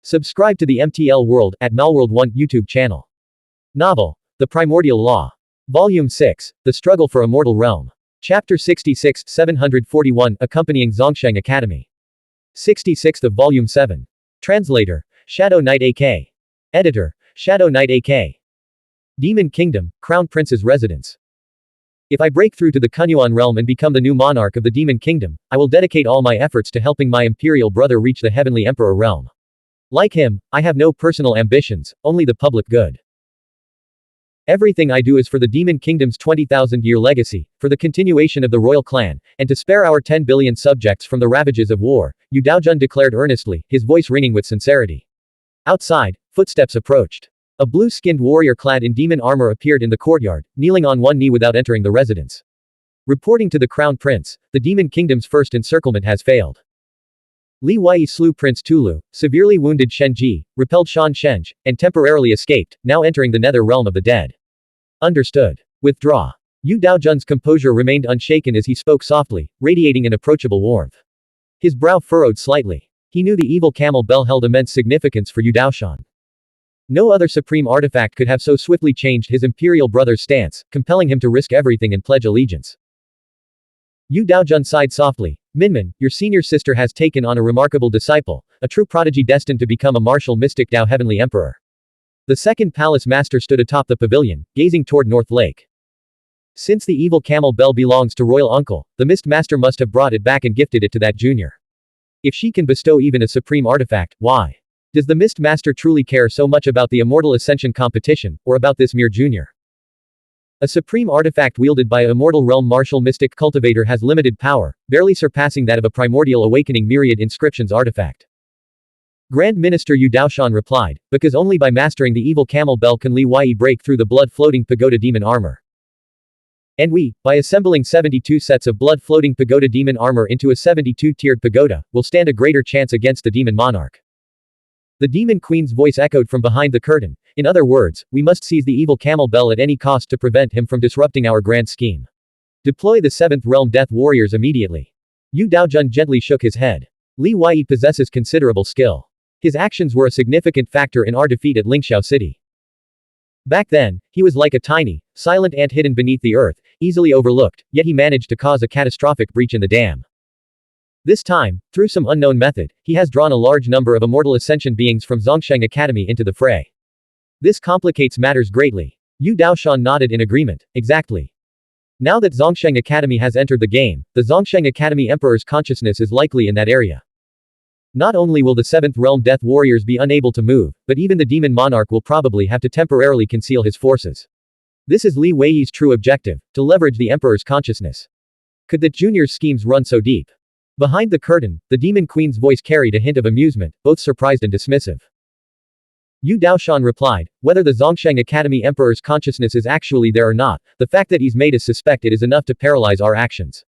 Subscribe to the MTL World at Malworld 1 YouTube channel. Novel, The Primordial Law. Volume 6, The Struggle for Immortal Realm. Chapter 66, 741, accompanying Xuanhuan Academy. 66th of Volume 7. Translator, Shadow Knight AK. Editor, Shadow Knight AK. Demon Kingdom, Crown Prince's residence. If I break through to the Xuanhuan realm and become the new monarch of the Demon Kingdom, I will dedicate all my efforts to helping my imperial brother reach the Heavenly Emperor realm. Like him, I have no personal ambitions, only the public good. Everything I do is for the Demon Kingdom's 20,000-year legacy, for the continuation of the royal clan, and to spare our 10 billion subjects from the ravages of war, Yu Daojun declared earnestly, his voice ringing with sincerity. Outside, footsteps approached. A blue-skinned warrior clad in demon armor appeared in the courtyard, kneeling on one knee without entering the residence. Reporting to the Crown Prince, the Demon Kingdom's first encirclement has failed. Li Wei slew Prince Tulu, severely wounded Shen Ji, repelled Shan Shenge, and temporarily escaped, now entering the nether realm of the dead. Understood. Withdraw. Yu Daojun's composure remained unshaken as he spoke softly, radiating an approachable warmth. His brow furrowed slightly. He knew the evil camel bell held immense significance for Yu Daoshan. No other supreme artifact could have so swiftly changed his imperial brother's stance, compelling him to risk everything and pledge allegiance. Yu Daojun sighed softly. Minmin, your senior sister has taken on a remarkable disciple, a true prodigy destined to become a martial mystic Dao Heavenly Emperor. The second palace master stood atop the pavilion, gazing toward North Lake. Since the evil camel bell belongs to royal uncle, the mist master must have brought it back and gifted it to that junior. If she can bestow even a supreme artifact, why? Does the mist master truly care so much about the immortal ascension competition, or about this mere junior? A supreme artifact wielded by a immortal realm martial mystic cultivator has limited power, barely surpassing that of a primordial awakening myriad inscriptions artifact. Grand Minister Yu Daoshan replied, because only by mastering the evil camel bell can Li Wei break through the blood-floating pagoda demon armor. And we, by assembling 72 sets of blood-floating pagoda demon armor into a 72-tiered pagoda, will stand a greater chance against the demon monarch. The demon queen's voice echoed from behind the curtain. In other words, we must seize the evil camel bell at any cost to prevent him from disrupting our grand scheme. Deploy the 7th realm death warriors immediately. Yu Daojun gently shook his head. Li Wei possesses considerable skill. His actions were a significant factor in our defeat at Lingxiao City. Back then, he was like a tiny, silent ant hidden beneath the earth, easily overlooked, yet he managed to cause a catastrophic breach in the dam. This time, through some unknown method, he has drawn a large number of immortal ascension beings from Xuanhuan Academy into the fray. This complicates matters greatly. Yu Daoshan nodded in agreement. Exactly. Now that Xuanhuan Academy has entered the game, the Xuanhuan Academy Emperor's consciousness is likely in that area. Not only will the 7th realm death warriors be unable to move, but even the demon monarch will probably have to temporarily conceal his forces. This is Li Wei's true objective, to leverage the Emperor's consciousness. Could that junior's schemes run so deep? Behind the curtain, the demon queen's voice carried a hint of amusement, both surprised and dismissive. Yu Daoshan replied, whether the Xuanhuan Academy Emperor's consciousness is actually there or not, the fact that he's made us suspect it is enough to paralyze our actions.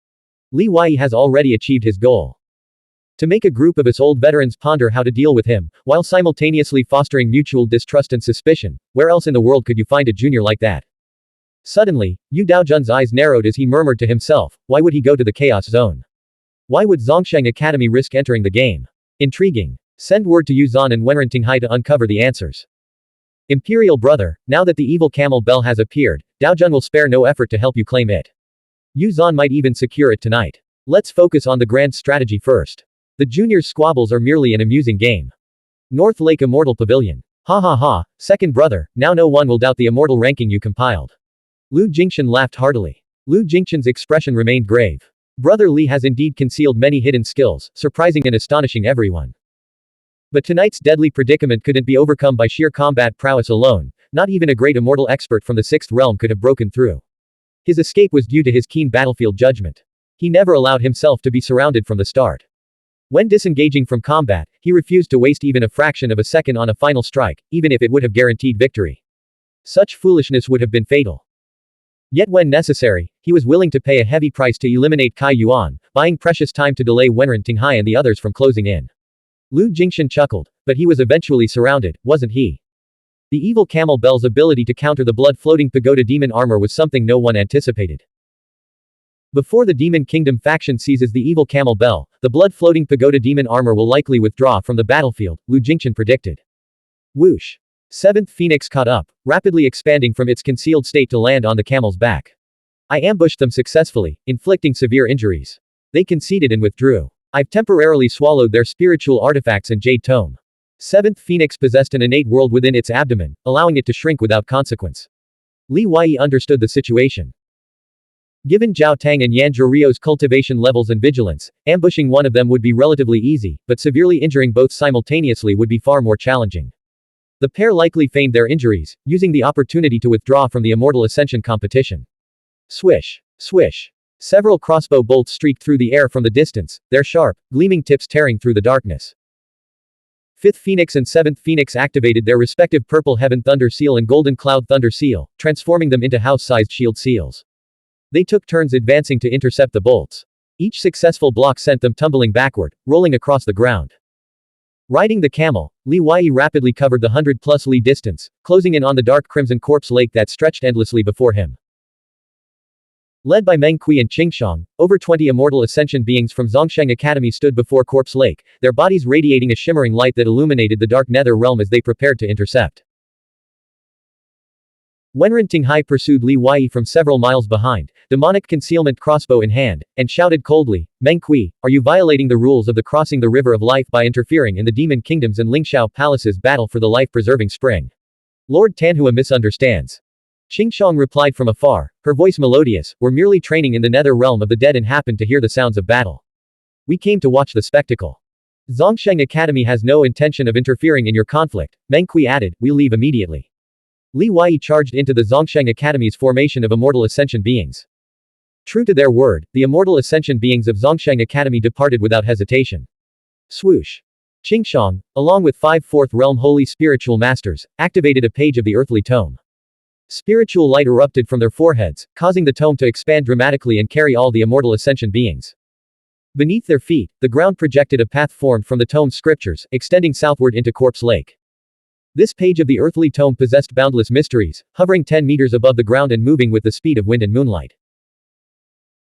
Li Wei has already achieved his goal. To make a group of us old veterans ponder how to deal with him, while simultaneously fostering mutual distrust and suspicion, where else in the world could you find a junior like that? Suddenly, Yu Daojun's eyes narrowed as he murmured to himself, why would he go to the Chaos Zone? Why would Xuanhuan Academy risk entering the game? Intriguing. Send word to Yu Zan and Wenrentinghai to uncover the answers. Imperial brother, now that the evil camel bell has appeared, Daojun will spare no effort to help you claim it. Yu Zan might even secure it tonight. Let's focus on the grand strategy first. The juniors' squabbles are merely an amusing game. North Lake Immortal Pavilion. Ha ha ha, second brother, now no one will doubt the immortal ranking you compiled. Lu Jingchen laughed heartily. Lu Jingchen's expression remained grave. Brother Li has indeed concealed many hidden skills, surprising and astonishing everyone. But tonight's deadly predicament couldn't be overcome by sheer combat prowess alone, not even a great immortal expert from the 6th realm could have broken through. His escape was due to his keen battlefield judgment. He never allowed himself to be surrounded from the start. When disengaging from combat, he refused to waste even a fraction of a second on a final strike, even if it would have guaranteed victory. Such foolishness would have been fatal. Yet when necessary, he was willing to pay a heavy price to eliminate Kai Yuan, buying precious time to delay Wenrentinghai and the others from closing in. Lu Jingchen chuckled, but he was eventually surrounded, wasn't he? The evil camel bell's ability to counter the blood-floating pagoda demon armor was something no one anticipated. Before the Demon Kingdom faction seizes the evil camel bell, the blood-floating pagoda demon armor will likely withdraw from the battlefield, Lu Jingchen predicted. Whoosh. Seventh Phoenix caught up, rapidly expanding from its concealed state to land on the camel's back. I ambushed them successfully, inflicting severe injuries. They conceded and withdrew. I've temporarily swallowed their spiritual artifacts and jade tome. Seventh Phoenix possessed an innate world within its abdomen, allowing it to shrink without consequence. Li Wei understood the situation. Given Zhao Tang and Yan Zhurio's cultivation levels and vigilance, ambushing one of them would be relatively easy, but severely injuring both simultaneously would be far more challenging. The pair likely feigned their injuries, using the opportunity to withdraw from the Immortal Ascension competition. Swish. Swish. Several crossbow bolts streaked through the air from the distance, their sharp, gleaming tips tearing through the darkness. Fifth Phoenix and Seventh Phoenix activated their respective Purple Heaven Thunder Seal and Golden Cloud Thunder Seal, transforming them into house-sized shield seals. They took turns advancing to intercept the bolts. Each successful block sent them tumbling backward, rolling across the ground. Riding the camel, Li Wei rapidly covered the 100-plus li distance, closing in on the dark crimson corpse lake that stretched endlessly before him. Led by Meng Kui and Qingshang, over 20 Immortal Ascension beings from Zhongsheng Academy stood before Corpse Lake, their bodies radiating a shimmering light that illuminated the dark nether realm as they prepared to intercept. Wenren Tinghai pursued Li Wei from several miles behind, demonic concealment crossbow in hand, and shouted coldly, Meng Kui, are you violating the rules of the crossing the river of life by interfering in the Demon Kingdom's and Lingxiao Palace's battle for the life-preserving spring? Lord Tanhua misunderstands. Qingshang replied from afar, her voice melodious, we're merely training in the nether realm of the dead and happened to hear the sounds of battle. We came to watch the spectacle. Zhongsheng Academy has no intention of interfering in your conflict, Meng Kui added, we'll leave immediately. Li Wei charged into the Zhongsheng Academy's formation of Immortal Ascension beings. True to their word, the Immortal Ascension beings of Zhongsheng Academy departed without hesitation. Swoosh. Qingshang, along with 5 Fourth Realm Holy Spiritual Masters, activated a page of the earthly tome. Spiritual light erupted from their foreheads, causing the tome to expand dramatically and carry all the Immortal Ascension beings. Beneath their feet, the ground projected a path formed from the tome's scriptures, extending southward into Corpse Lake. This page of the earthly tome possessed boundless mysteries, hovering 10 meters above the ground and moving with the speed of wind and moonlight.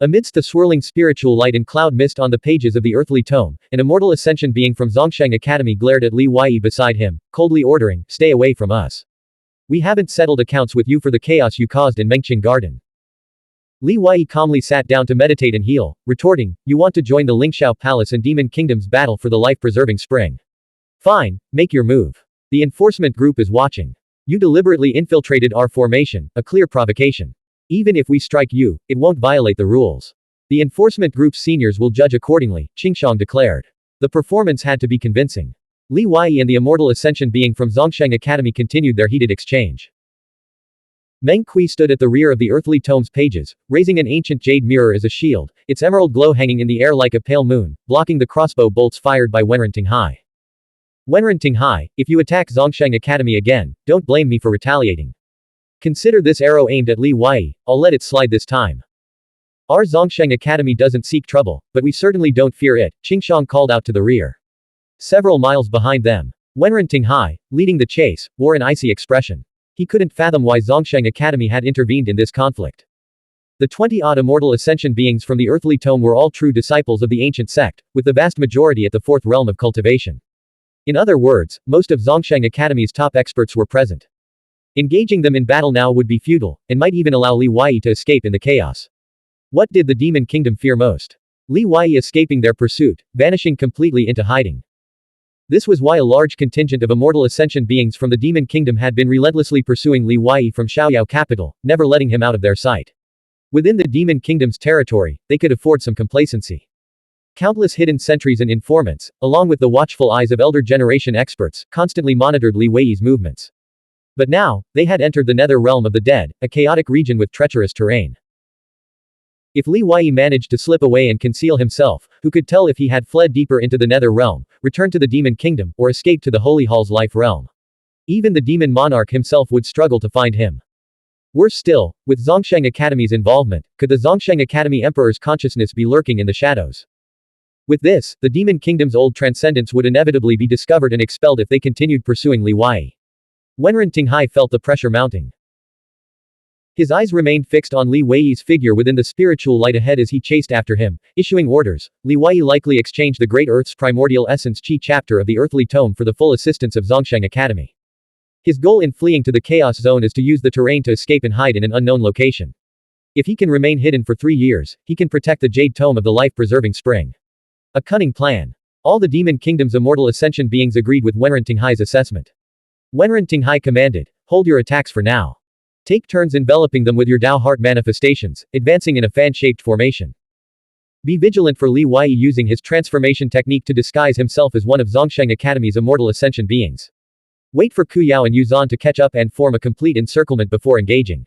Amidst the swirling spiritual light and cloud mist on the pages of the earthly tome, an Immortal Ascension being from Zhongsheng Academy glared at Li Wei beside him, coldly ordering, stay away from us. We haven't settled accounts with you for the chaos you caused in Mengqing Garden. Li Wei calmly sat down to meditate and heal, retorting, you want to join the Lingxiao Palace and Demon Kingdom's battle for the life-preserving spring. Fine, make your move. The enforcement group is watching. You deliberately infiltrated our formation, a clear provocation. Even if we strike you, it won't violate the rules. The enforcement group's seniors will judge accordingly, Qingshang declared. The performance had to be convincing. Li Wei and the Immortal Ascension being from Zhongsheng Academy continued their heated exchange. Meng Kui stood at the rear of the earthly tome's pages, raising an ancient jade mirror as a shield, its emerald glow hanging in the air like a pale moon, blocking the crossbow bolts fired by Wenren Tinghai. Wenren Tinghai, if you attack Zhongsheng Academy again, don't blame me for retaliating. Consider this arrow aimed at Li Wei, I'll let it slide this time. Our Zhongsheng Academy doesn't seek trouble, but we certainly don't fear it, Qingshang called out to the rear. Several miles behind them, Wenren Tinghai, leading the chase, wore an icy expression. He couldn't fathom why Zhongsheng Academy had intervened in this conflict. The 20-odd Immortal Ascension beings from the earthly tome were all true disciples of the ancient sect, with the vast majority at the 4th realm of cultivation. In other words, most of Zhongsheng Academy's top experts were present. Engaging them in battle now would be futile, and might even allow Li Wei to escape in the chaos. What did the Demon Kingdom fear most? Li Wei escaping their pursuit, vanishing completely into hiding. This was why a large contingent of Immortal Ascension beings from the Demon Kingdom had been relentlessly pursuing Li Wei from Xiaoyao capital, never letting him out of their sight. Within the Demon Kingdom's territory, they could afford some complacency. Countless hidden sentries and informants, along with the watchful eyes of elder generation experts, constantly monitored Li Wei's movements. But now, they had entered the nether realm of the dead, a chaotic region with treacherous terrain. If Li Wei managed to slip away and conceal himself, who could tell if he had fled deeper into the nether realm, returned to the Demon Kingdom, or escaped to the Holy Hall's life realm? Even the Demon Monarch himself would struggle to find him. Worse still, with Zhongsheng Academy's involvement, could the Zhongsheng Academy Emperor's consciousness be lurking in the shadows? With this, the Demon Kingdom's old transcendence would inevitably be discovered and expelled if they continued pursuing Li Wei. Wenren Tinghai felt the pressure mounting. His eyes remained fixed on Li Wei's figure within the spiritual light ahead as he chased after him, issuing orders. Li Wei likely exchanged the Great Earth's primordial essence Qi chapter of the Earthly Tome for the full assistance of Zongsheng Academy. His goal in fleeing to the Chaos Zone is to use the terrain to escape and hide in an unknown location. If he can remain hidden for 3 years, he can protect the Jade Tome of the life-preserving spring. A cunning plan. All the Demon Kingdom's immortal ascension beings agreed with Wenren Tinghai's assessment. Wenren Tinghai commanded, "Hold your attacks for now. Take turns enveloping them with your Dao Heart manifestations, advancing in a fan-shaped formation. Be vigilant for Li Wei using his transformation technique to disguise himself as one of Zongsheng Academy's immortal ascension beings. Wait for Ku Yao and Yuzan to catch up and form a complete encirclement before engaging."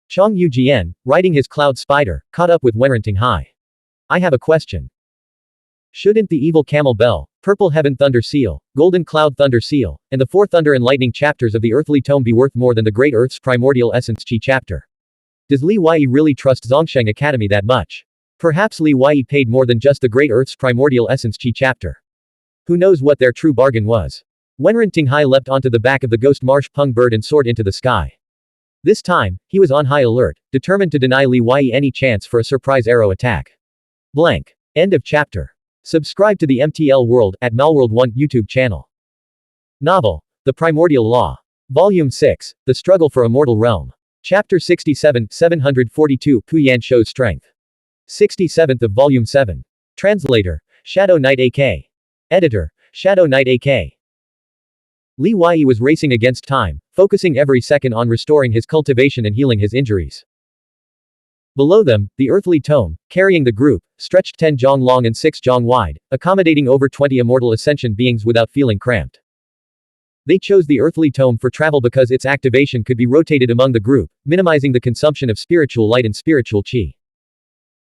Chong Yujian, riding his cloud spider, caught up with Wenren Tinghai. "I have a question. Shouldn't the evil camel bell, purple heaven thunder seal, golden cloud thunder seal, and the 4 thunder and lightning chapters of the earthly tome be worth more than the great earth's primordial essence Qi chapter? Does Li Wei really trust Zongsheng Academy that much? Perhaps Li Wei paid more than just the great earth's primordial essence Qi chapter. Who knows what their true bargain was?" Wenren Tinghai leapt onto the back of the ghost marsh pung bird and soared into the sky. This time, he was on high alert, determined to deny Li Wei any chance for a surprise arrow attack. Blank. End of chapter. Subscribe to the MTL World at Malworld 1 YouTube channel. Novel. The Primordial Law. Volume 6. The Struggle for Immortal Realm. Chapter 67, 742, Puyan shows strength. 67th of Volume 7. Translator. Shadow Knight AK. Editor. Shadow Knight AK. Li Wei was racing against time, focusing every second on restoring his cultivation and healing his injuries. Below them, the earthly tome, carrying the group, stretched 10 zhang long and 6 zhang wide, accommodating over 20 immortal ascension beings without feeling cramped. They chose the earthly tome for travel because its activation could be rotated among the group, minimizing the consumption of spiritual light and spiritual qi.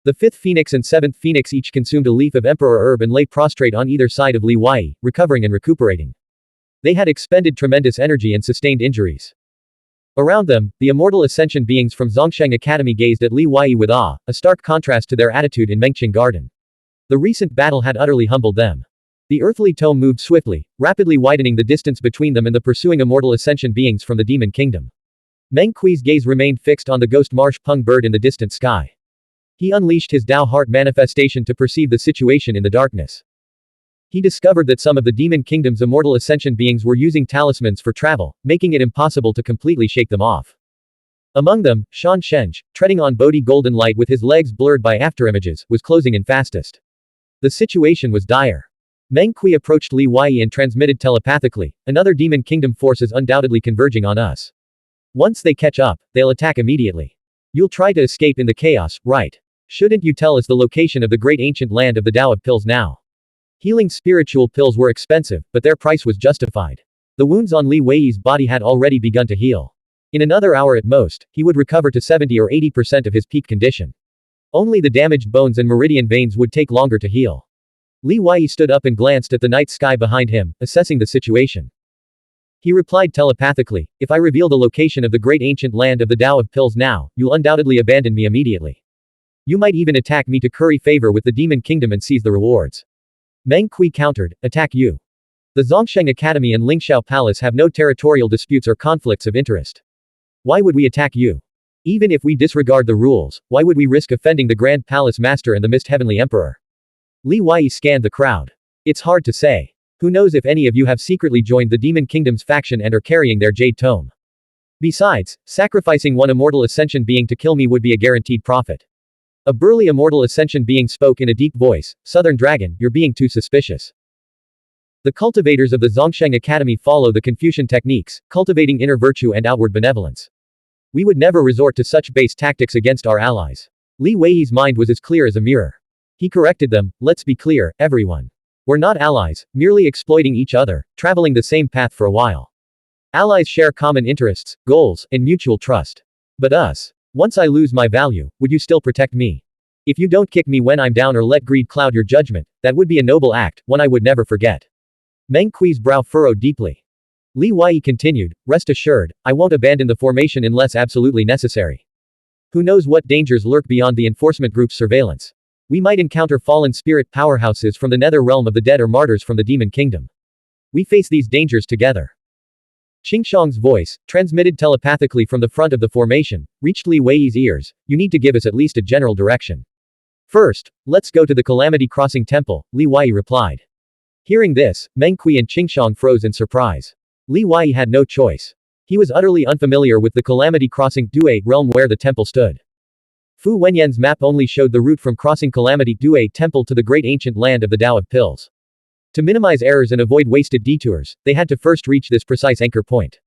The 5th phoenix and 7th phoenix each consumed a leaf of emperor herb and lay prostrate on either side of Li Wei, recovering and recuperating. They had expended tremendous energy and sustained injuries. Around them, the immortal ascension beings from Zongsheng Academy gazed at Li Wei with awe, a stark contrast to their attitude in Mengqing Garden. The recent battle had utterly humbled them. The earthly tome moved swiftly, rapidly widening the distance between them and the pursuing immortal ascension beings from the Demon Kingdom. Meng Kui's gaze remained fixed on the ghost marsh pung bird in the distant sky. He unleashed his Dao Heart manifestation to perceive the situation in the darkness. He discovered that some of the Demon Kingdom's immortal ascension beings were using talismans for travel, making it impossible to completely shake them off. Among them, Shan Shenge, treading on Bodhi golden light with his legs blurred by afterimages, was closing in fastest. The situation was dire. Meng Kui approached Li Wei and transmitted telepathically, "Another Demon Kingdom force is undoubtedly converging on us. Once they catch up, they'll attack immediately. You'll try to escape in the chaos, right? Shouldn't you tell us the location of the great ancient land of the Tao of Pills now?" Healing spiritual pills were expensive, but their price was justified. The wounds on Li Wei's body had already begun to heal. In another hour at most, he would recover to 70 or 80% of his peak condition. Only the damaged bones and meridian veins would take longer to heal. Li Wei stood up and glanced at the night sky behind him, assessing the situation. He replied telepathically, "If I reveal the location of the great ancient land of the Tao of Pills now, you'll undoubtedly abandon me immediately. You might even attack me to curry favor with the Demon Kingdom and seize the rewards." Meng Kui countered, "Attack you. The Zongsheng Academy and Lingxiao Palace have no territorial disputes or conflicts of interest. Why would we attack you? Even if we disregard the rules, why would we risk offending the Grand Palace Master and the Mist Heavenly Emperor?" Li Wei scanned the crowd. "It's hard to say. Who knows if any of you have secretly joined the Demon Kingdom's faction and are carrying their Jade Tome. Besides, sacrificing one immortal ascension being to kill me would be a guaranteed profit." A burly immortal ascension being spoke in a deep voice, "Southern Dragon, you're being too suspicious. The cultivators of the Zongsheng Academy follow the Confucian techniques, cultivating inner virtue and outward benevolence. We would never resort to such base tactics against our allies." Li Wei's mind was as clear as a mirror. He corrected them, "Let's be clear, everyone. We're not allies, merely exploiting each other, traveling the same path for a while. Allies share common interests, goals, and mutual trust. But us. Once I lose my value, would you still protect me? If you don't kick me when I'm down or let greed cloud your judgment, that would be a noble act, one I would never forget." Meng Kui's brow furrowed deeply. Li Wei continued, "Rest assured, I won't abandon the formation unless absolutely necessary. Who knows what dangers lurk beyond the enforcement group's surveillance? We might encounter fallen spirit powerhouses from the nether realm of the dead or martyrs from the Demon Kingdom. We face these dangers together." Xingshang's voice, transmitted telepathically from the front of the formation, reached Li Wei's ears. You need to give us at least a general direction. First, let's go to the Calamity Crossing Temple, Li Wei replied. Hearing this, Meng Kui and Xingshang froze in surprise. Li Wei had no choice. He was utterly unfamiliar with the Calamity Crossing Due realm where the temple stood. Fu Wenyan's map only showed the route from crossing Calamity Due Temple to the great ancient land of the Tao of Pills. To minimize errors and avoid wasted detours, they had to first reach this precise anchor point.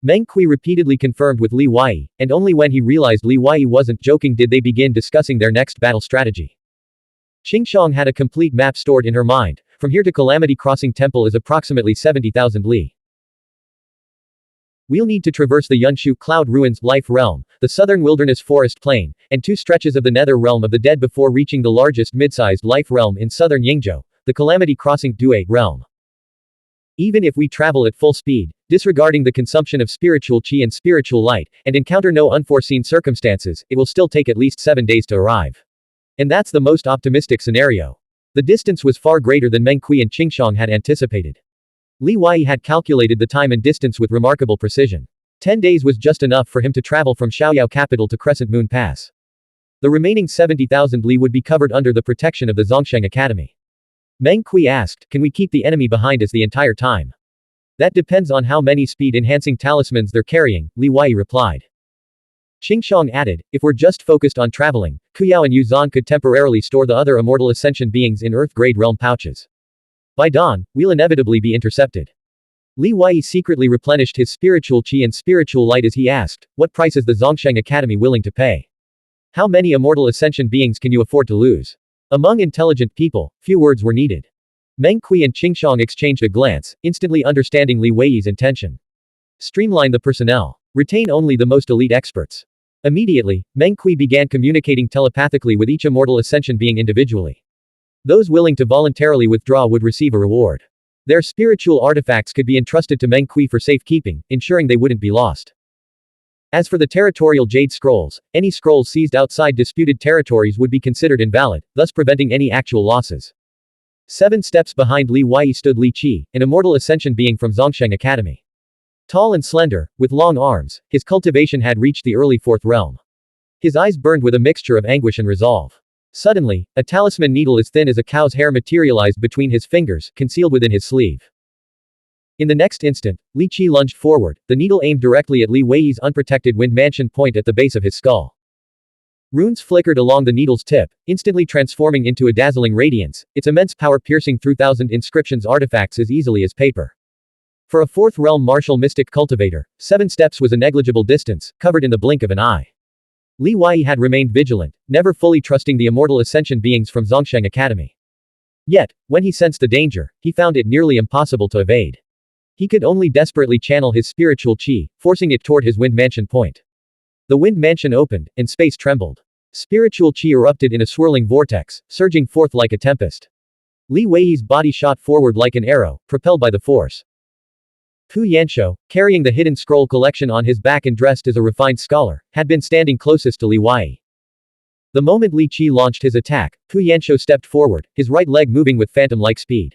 Meng Kui repeatedly confirmed with Li Wei, and only when he realized Li Wei wasn't joking did they begin discussing their next battle strategy. Xingshang had a complete map stored in her mind. From here to Calamity Crossing Temple is approximately 70,000 li. We'll need to traverse the Yunshu Cloud Ruins Life Realm, the Southern Wilderness Forest Plain, and 2 stretches of the Nether Realm of the Dead before reaching the largest mid-sized Life Realm in southern Yingzhou, the Calamity Crossing Due Realm. Even if we travel at full speed, disregarding the consumption of spiritual qi and spiritual light, and encounter no unforeseen circumstances, it will still take at least 7 days to arrive. And that's the most optimistic scenario. The distance was far greater than Meng Kui and Xingshang had anticipated. Li Wei had calculated the time and distance with remarkable precision. 10 days was just enough for him to travel from Xiaoyao capital to Crescent Moon Pass. The remaining 70,000 li would be covered under the protection of the Zongsheng Academy. Meng Kui asked, can we keep the enemy behind us the entire time? That depends on how many speed-enhancing talismans they're carrying, Li Wei replied. Xingshang added, if we're just focused on traveling, Kuyao and Yuzan could temporarily store the other immortal ascension beings in Earth-grade realm pouches. By dawn, we'll inevitably be intercepted. Li Wei secretly replenished his spiritual qi and spiritual light as he asked, what price is the Zongsheng Academy willing to pay? How many immortal ascension beings can you afford to lose? Among intelligent people, few words were needed. Meng Kui and Xingshang exchanged a glance, instantly understanding Li Wei's intention. Streamline the personnel. Retain only the most elite experts. Immediately, Meng Kui began communicating telepathically with each immortal ascension being individually. Those willing to voluntarily withdraw would receive a reward. Their spiritual artifacts could be entrusted to Meng Kui for safekeeping, ensuring they wouldn't be lost. As for the territorial jade scrolls, any scrolls seized outside disputed territories would be considered invalid, thus preventing any actual losses. 7 steps behind Li Wei stood Li Qi, an immortal ascension being from Zongsheng Academy. Tall and slender, with long arms, his cultivation had reached the early 4th realm. His eyes burned with a mixture of anguish and resolve. Suddenly, a talisman needle as thin as a cow's hair materialized between his fingers, concealed within his sleeve. In the next instant, Li Qi lunged forward, the needle aimed directly at Li Wei's unprotected wind mansion point at the base of his skull. Runes flickered along the needle's tip, instantly transforming into a dazzling radiance, its immense power piercing through 1,000 inscriptions artifacts as easily as paper. For a 4th realm martial mystic cultivator, 7 steps was a negligible distance, covered in the blink of an eye. Li Wei had remained vigilant, never fully trusting the immortal ascension beings from Zongsheng Academy. Yet, when he sensed the danger, he found it nearly impossible to evade. He could only desperately channel his spiritual qi, forcing it toward his wind mansion point. The wind mansion opened, and space trembled. Spiritual qi erupted in a swirling vortex, surging forth like a tempest. Li Wei's body shot forward like an arrow, propelled by the force. Pu Yanshou, carrying the hidden scroll collection on his back and dressed as a refined scholar, had been standing closest to Li Wei. The moment Li Qi launched his attack, Pu Yanshou stepped forward, his right leg moving with phantom-like speed.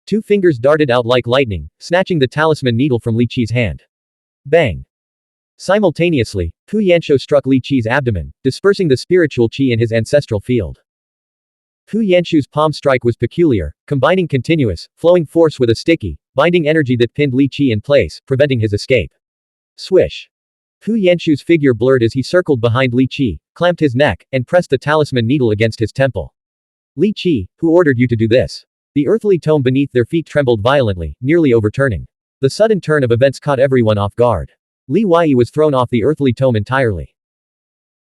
2 fingers darted out like lightning, snatching the talisman needle from Li Qi's hand. Bang! Simultaneously, Pu Yanshou struck Li Qi's abdomen, dispersing the spiritual qi in his ancestral field. Pu Yanshou's palm strike was peculiar, combining continuous, flowing force with a sticky, binding energy that pinned Li Qi in place, preventing his escape. Swish! Pu Yanshou's figure blurred as he circled behind Li Qi, clamped his neck, and pressed the talisman needle against his temple. Li Qi, who ordered you to do this? The earthly tome beneath their feet trembled violently, nearly overturning. The sudden turn of events caught everyone off guard. Li Wei was thrown off the earthly tome entirely.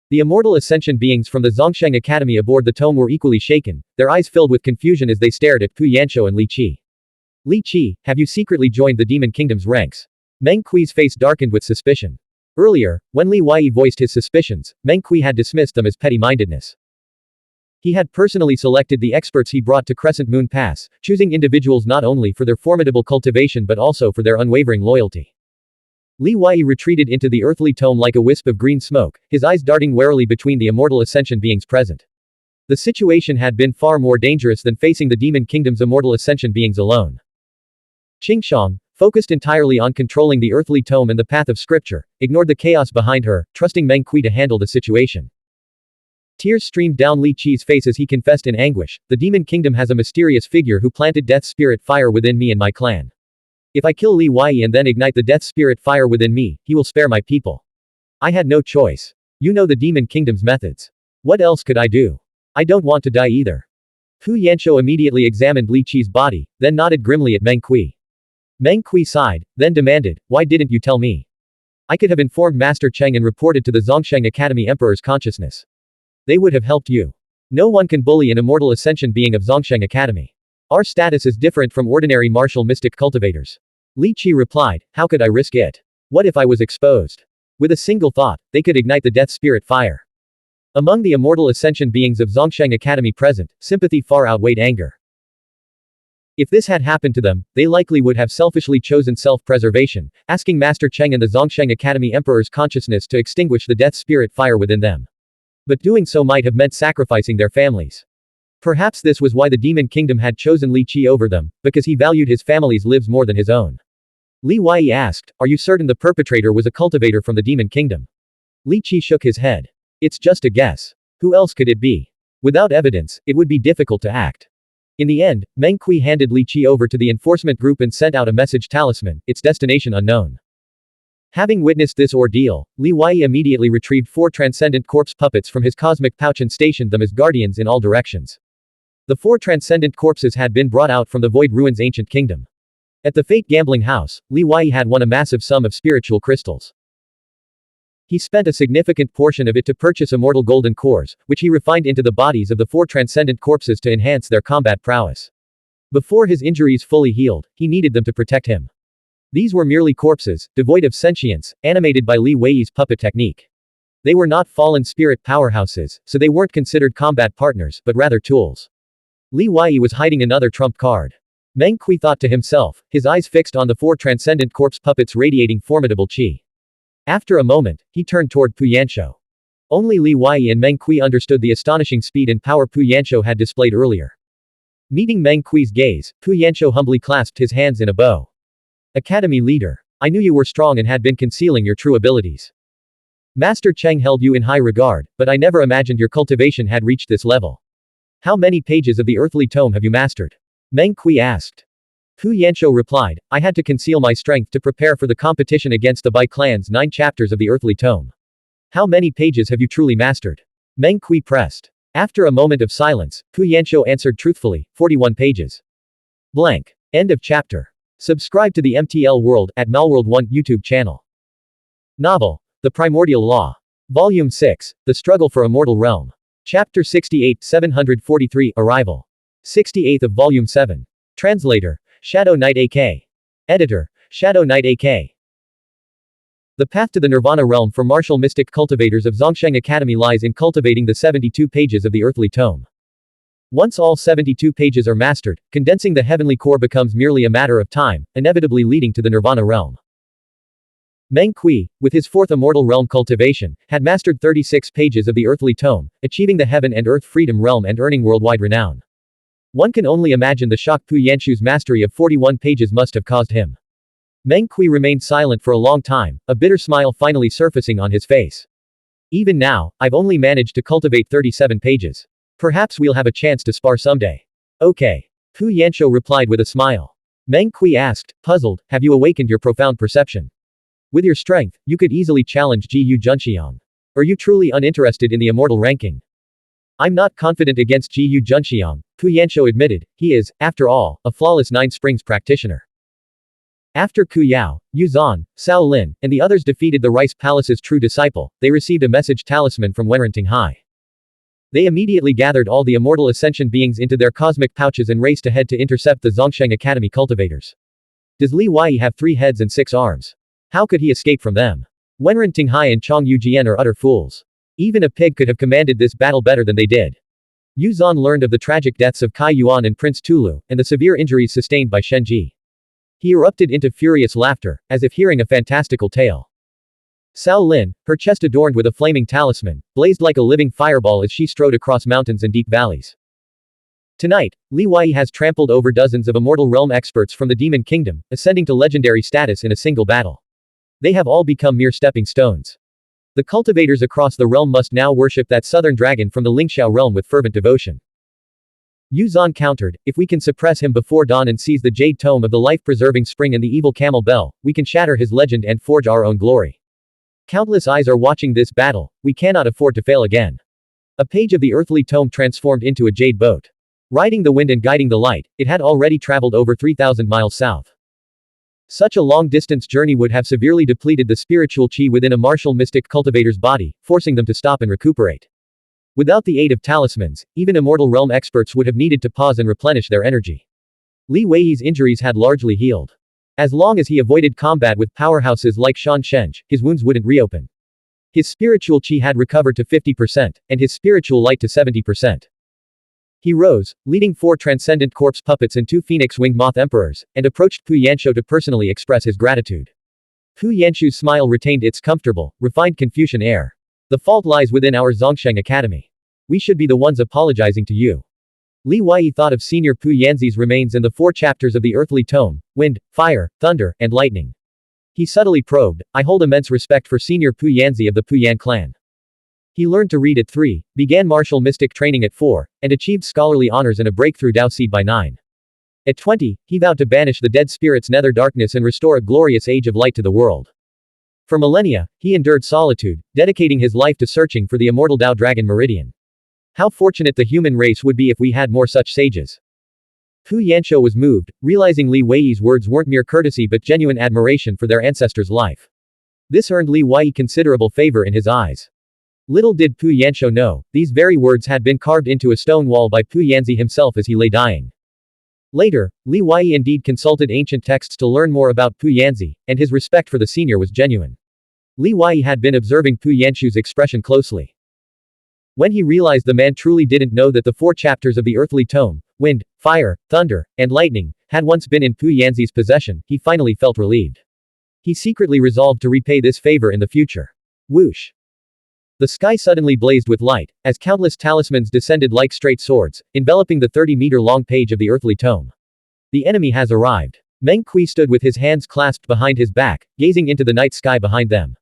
The immortal ascension beings from the Zongsheng Academy aboard the tome were equally shaken, their eyes filled with confusion as they stared at Pu Yanshou and Li Qi. Li Qi, have you secretly joined the Demon Kingdom's ranks? Meng Kui's face darkened with suspicion. Earlier, when Li Wei voiced his suspicions, Meng Kui had dismissed them as petty-mindedness. He had personally selected the experts he brought to Crescent Moon Pass, choosing individuals not only for their formidable cultivation but also for their unwavering loyalty. Li Wei retreated into the earthly tome like a wisp of green smoke, his eyes darting warily between the immortal ascension beings present. The situation had been far more dangerous than facing the Demon Kingdom's immortal ascension beings alone. Xingshang, Focused entirely on controlling the earthly tome and the path of scripture, ignored the chaos behind her, trusting Meng Kui to handle the situation. Tears streamed down Li Qi's face as he confessed in anguish, the demon kingdom has a mysterious figure who planted death spirit fire within me and my clan. If I kill Li Wei and then ignite the death spirit fire within me, he will spare my people. I had no choice. You know the demon kingdom's methods. What else could I do? I don't want to die either. Fu Yanshou immediately examined Li Qi's body, then nodded grimly at Meng Kui. Meng Kui sighed, then demanded, why didn't you tell me? I could have informed Master Cheng and reported to the Zhongsheng Academy Emperor's consciousness. They would have helped you. No one can bully an immortal ascension being of Zhongsheng Academy. Our status is different from ordinary martial mystic cultivators. Li Qi replied, how could I risk it? What if I was exposed? With a single thought, they could ignite the death spirit fire. Among the immortal ascension beings of Zhongsheng Academy present, sympathy far outweighed anger. If this had happened to them, they likely would have selfishly chosen self-preservation, asking Master Cheng and the Zhongsheng Academy Emperor's consciousness to extinguish the death spirit fire within them. But doing so might have meant sacrificing their families. Perhaps this was why the Demon Kingdom had chosen Li Qi over them, because he valued his family's lives more than his own. Li Wei asked, are you certain the perpetrator was a cultivator from the Demon Kingdom? Li Qi shook his head. It's just a guess. Who else could it be? Without evidence, it would be difficult to act. In the end, Meng Kui handed Li Qi over to the enforcement group and sent out a message talisman, its destination unknown. Having witnessed this ordeal, Li Wei immediately retrieved 4 transcendent corpse puppets from his cosmic pouch and stationed them as guardians in all directions. The 4 transcendent corpses had been brought out from the Void Ruins ancient kingdom. At the Fate Gambling House, Li Wei had won a massive sum of spiritual crystals. He spent a significant portion of it to purchase immortal golden cores, which he refined into the bodies of the 4 transcendent corpses to enhance their combat prowess. Before his injuries fully healed, he needed them to protect him. These were merely corpses, devoid of sentience, animated by Li Wei's puppet technique. They were not fallen spirit powerhouses, so they weren't considered combat partners, but rather tools. Li Wei was hiding another trump card. Meng Kui thought to himself, his eyes fixed on the 4 transcendent corpse puppets radiating formidable qi. After a moment, he turned toward Pu Yanshou. Only Li Wei and Meng Kui understood the astonishing speed and power Pu Yanshou had displayed earlier. Meeting Meng Kui's gaze, Pu Yanshou humbly clasped his hands in a bow. Academy leader. I knew you were strong and had been concealing your true abilities. Master Cheng held you in high regard, but I never imagined your cultivation had reached this level. How many pages of the earthly tome have you mastered? Meng Kui asked. Pu Yanshou replied, I had to conceal my strength to prepare for the competition against the Bai clan's 9 chapters of the earthly tome. How many pages have you truly mastered? Meng Kui pressed. After a moment of silence, Pu Yanshou answered truthfully, 41 pages. Blank. End of chapter. Subscribe to the MTL World at Malworld 1 YouTube channel. Novel. The Primordial Law. Volume 6, The Struggle for Immortal Realm. Chapter 68, 743, Arrival. 68th of Volume 7. Translator. Shadow Knight AK. Editor. Shadow Knight AK. The path to the Nirvana realm for martial mystic cultivators of Zhongsheng Academy lies in cultivating the 72 pages of the earthly tome. Once all 72 pages are mastered, condensing the heavenly core becomes merely a matter of time, inevitably leading to the Nirvana realm. Meng Kui, with his 4th immortal realm cultivation, had mastered 36 pages of the earthly tome, achieving the heaven and earth freedom realm and earning worldwide renown. One can only imagine the shock Pu Yanshou's mastery of 41 pages must have caused him. Meng Kui remained silent for a long time, a bitter smile finally surfacing on his face. Even now, I've only managed to cultivate 37 pages. Perhaps we'll have a chance to spar someday. Okay. Pu Yanshou replied with a smile. Meng Kui asked, puzzled, have you awakened your profound perception? With your strength, you could easily challenge Ji Yu Junxiang. Are you truly uninterested in the immortal ranking? I'm not confident against Ji Yu Junxiang, Pu Yanshou admitted. He is, after all, a flawless 9 springs practitioner. After Ku Yao, Yu Zan, Cao Lin, and the others defeated the Rice Palace's true disciple, they received a message talisman from Wenrenting Hai. They immediately gathered all the immortal ascension beings into their cosmic pouches and raced ahead to intercept the Zhongsheng Academy cultivators. Does Li Wei have 3 heads and 6 arms? How could he escape from them? Wenrenting Hai and Chong Yujian are utter fools. Even a pig could have commanded this battle better than they did. Yu Zan learned of the tragic deaths of Kai Yuan and Prince Tulu, and the severe injuries sustained by Shen Ji. He erupted into furious laughter, as if hearing a fantastical tale. Cao Lin, her chest adorned with a flaming talisman, blazed like a living fireball as she strode across mountains and deep valleys. Tonight, Li Wei has trampled over dozens of Immortal Realm experts from the Demon Kingdom, ascending to legendary status in a single battle. They have all become mere stepping stones. The cultivators across the realm must now worship that southern dragon from the Lingxiao realm with fervent devotion. Yu Zhan countered, if we can suppress him before dawn and seize the jade tome of the life-preserving spring and the evil camel bell, we can shatter his legend and forge our own glory. Countless eyes are watching this battle, we cannot afford to fail again. A page of the earthly tome transformed into a jade boat. Riding the wind and guiding the light, it had already traveled over 3,000 miles south. Such a long-distance journey would have severely depleted the spiritual qi within a martial mystic cultivator's body, forcing them to stop and recuperate. Without the aid of talismans, even Immortal Realm experts would have needed to pause and replenish their energy. Li Wei's injuries had largely healed. As long as he avoided combat with powerhouses like Shan Sheng, his wounds wouldn't reopen. His spiritual qi had recovered to 50%, and his spiritual light to 70%. He rose, leading 4 transcendent corpse puppets and 2 phoenix-winged moth emperors, and approached Pu Yanshu to personally express his gratitude. Pu Yanshu's smile retained its comfortable, refined Confucian air. The fault lies within our Zongsheng Academy. We should be the ones apologizing to you. Li Wei thought of Senior Pu Yanzi's remains in the 4 chapters of the earthly tome, wind, fire, thunder, and lightning. He subtly probed, I hold immense respect for Senior Pu Yanzi of the Pu Yan clan. He learned to read at 3, began martial mystic training at 4, and achieved scholarly honors and a breakthrough Dao Seed by 9. At 20, he vowed to banish the dead spirit's nether darkness and restore a glorious age of light to the world. For millennia, he endured solitude, dedicating his life to searching for the immortal Dao Dragon Meridian. How fortunate the human race would be if we had more such sages. Pu Yanshu was moved, realizing Li Wei's words weren't mere courtesy but genuine admiration for their ancestor's life. This earned Li Wei considerable favor in his eyes. Little did Pu Yanshu know, these very words had been carved into a stone wall by Pu Yanzi himself as he lay dying. Later, Li Wei indeed consulted ancient texts to learn more about Pu Yanzi, and his respect for the senior was genuine. Li Wei had been observing Pu Yanshu's expression closely. When he realized the man truly didn't know that the 4 chapters of the earthly tome, wind, fire, thunder, and lightning, had once been in Pu Yanzi's possession, he finally felt relieved. He secretly resolved to repay this favor in the future. Whoosh! The sky suddenly blazed with light, as countless talismans descended like straight swords, enveloping the 30-meter-long page of the earthly tome. The enemy has arrived. Meng Kui stood with his hands clasped behind his back, gazing into the night sky behind them.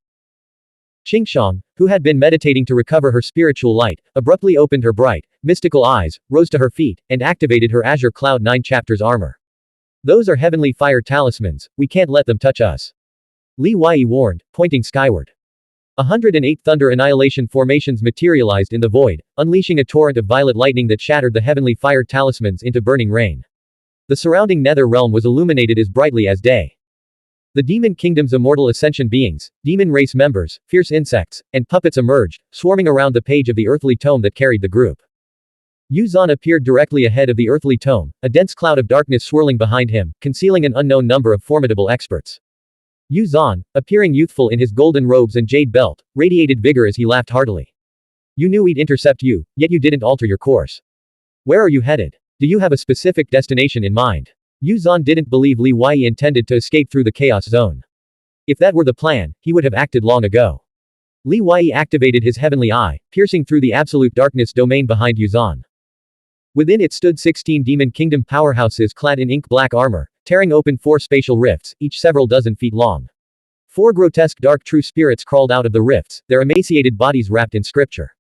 Qingshang, who had been meditating to recover her spiritual light, abruptly opened her bright, mystical eyes, rose to her feet, and activated her Azure Cloud 9 chapters armor. Those are heavenly fire talismans, we can't let them touch us. Li Wei warned, pointing skyward. 108 thunder annihilation formations materialized in the void, unleashing a torrent of violet lightning that shattered the heavenly fire talismans into burning rain. The surrounding nether realm was illuminated as brightly as day. The demon kingdom's immortal ascension beings, demon race members, fierce insects, and puppets emerged, swarming around the page of the earthly tome that carried the group. Yu Zhan appeared directly ahead of the earthly tome, a dense cloud of darkness swirling behind him, concealing an unknown number of formidable experts. Yu Zhan, appearing youthful in his golden robes and jade belt, radiated vigor as he laughed heartily. You knew we'd intercept you, yet you didn't alter your course. Where are you headed? Do you have a specific destination in mind? Yu Zhan didn't believe Li Wei intended to escape through the chaos zone. If that were the plan, he would have acted long ago. Li Wei activated his heavenly eye, piercing through the absolute darkness domain behind Yu Zhan. Within it stood 16 demon kingdom powerhouses clad in ink-black armor, tearing open 4 spatial rifts, each several dozen feet long. 4 grotesque dark true spirits crawled out of the rifts, their emaciated bodies wrapped in scripture.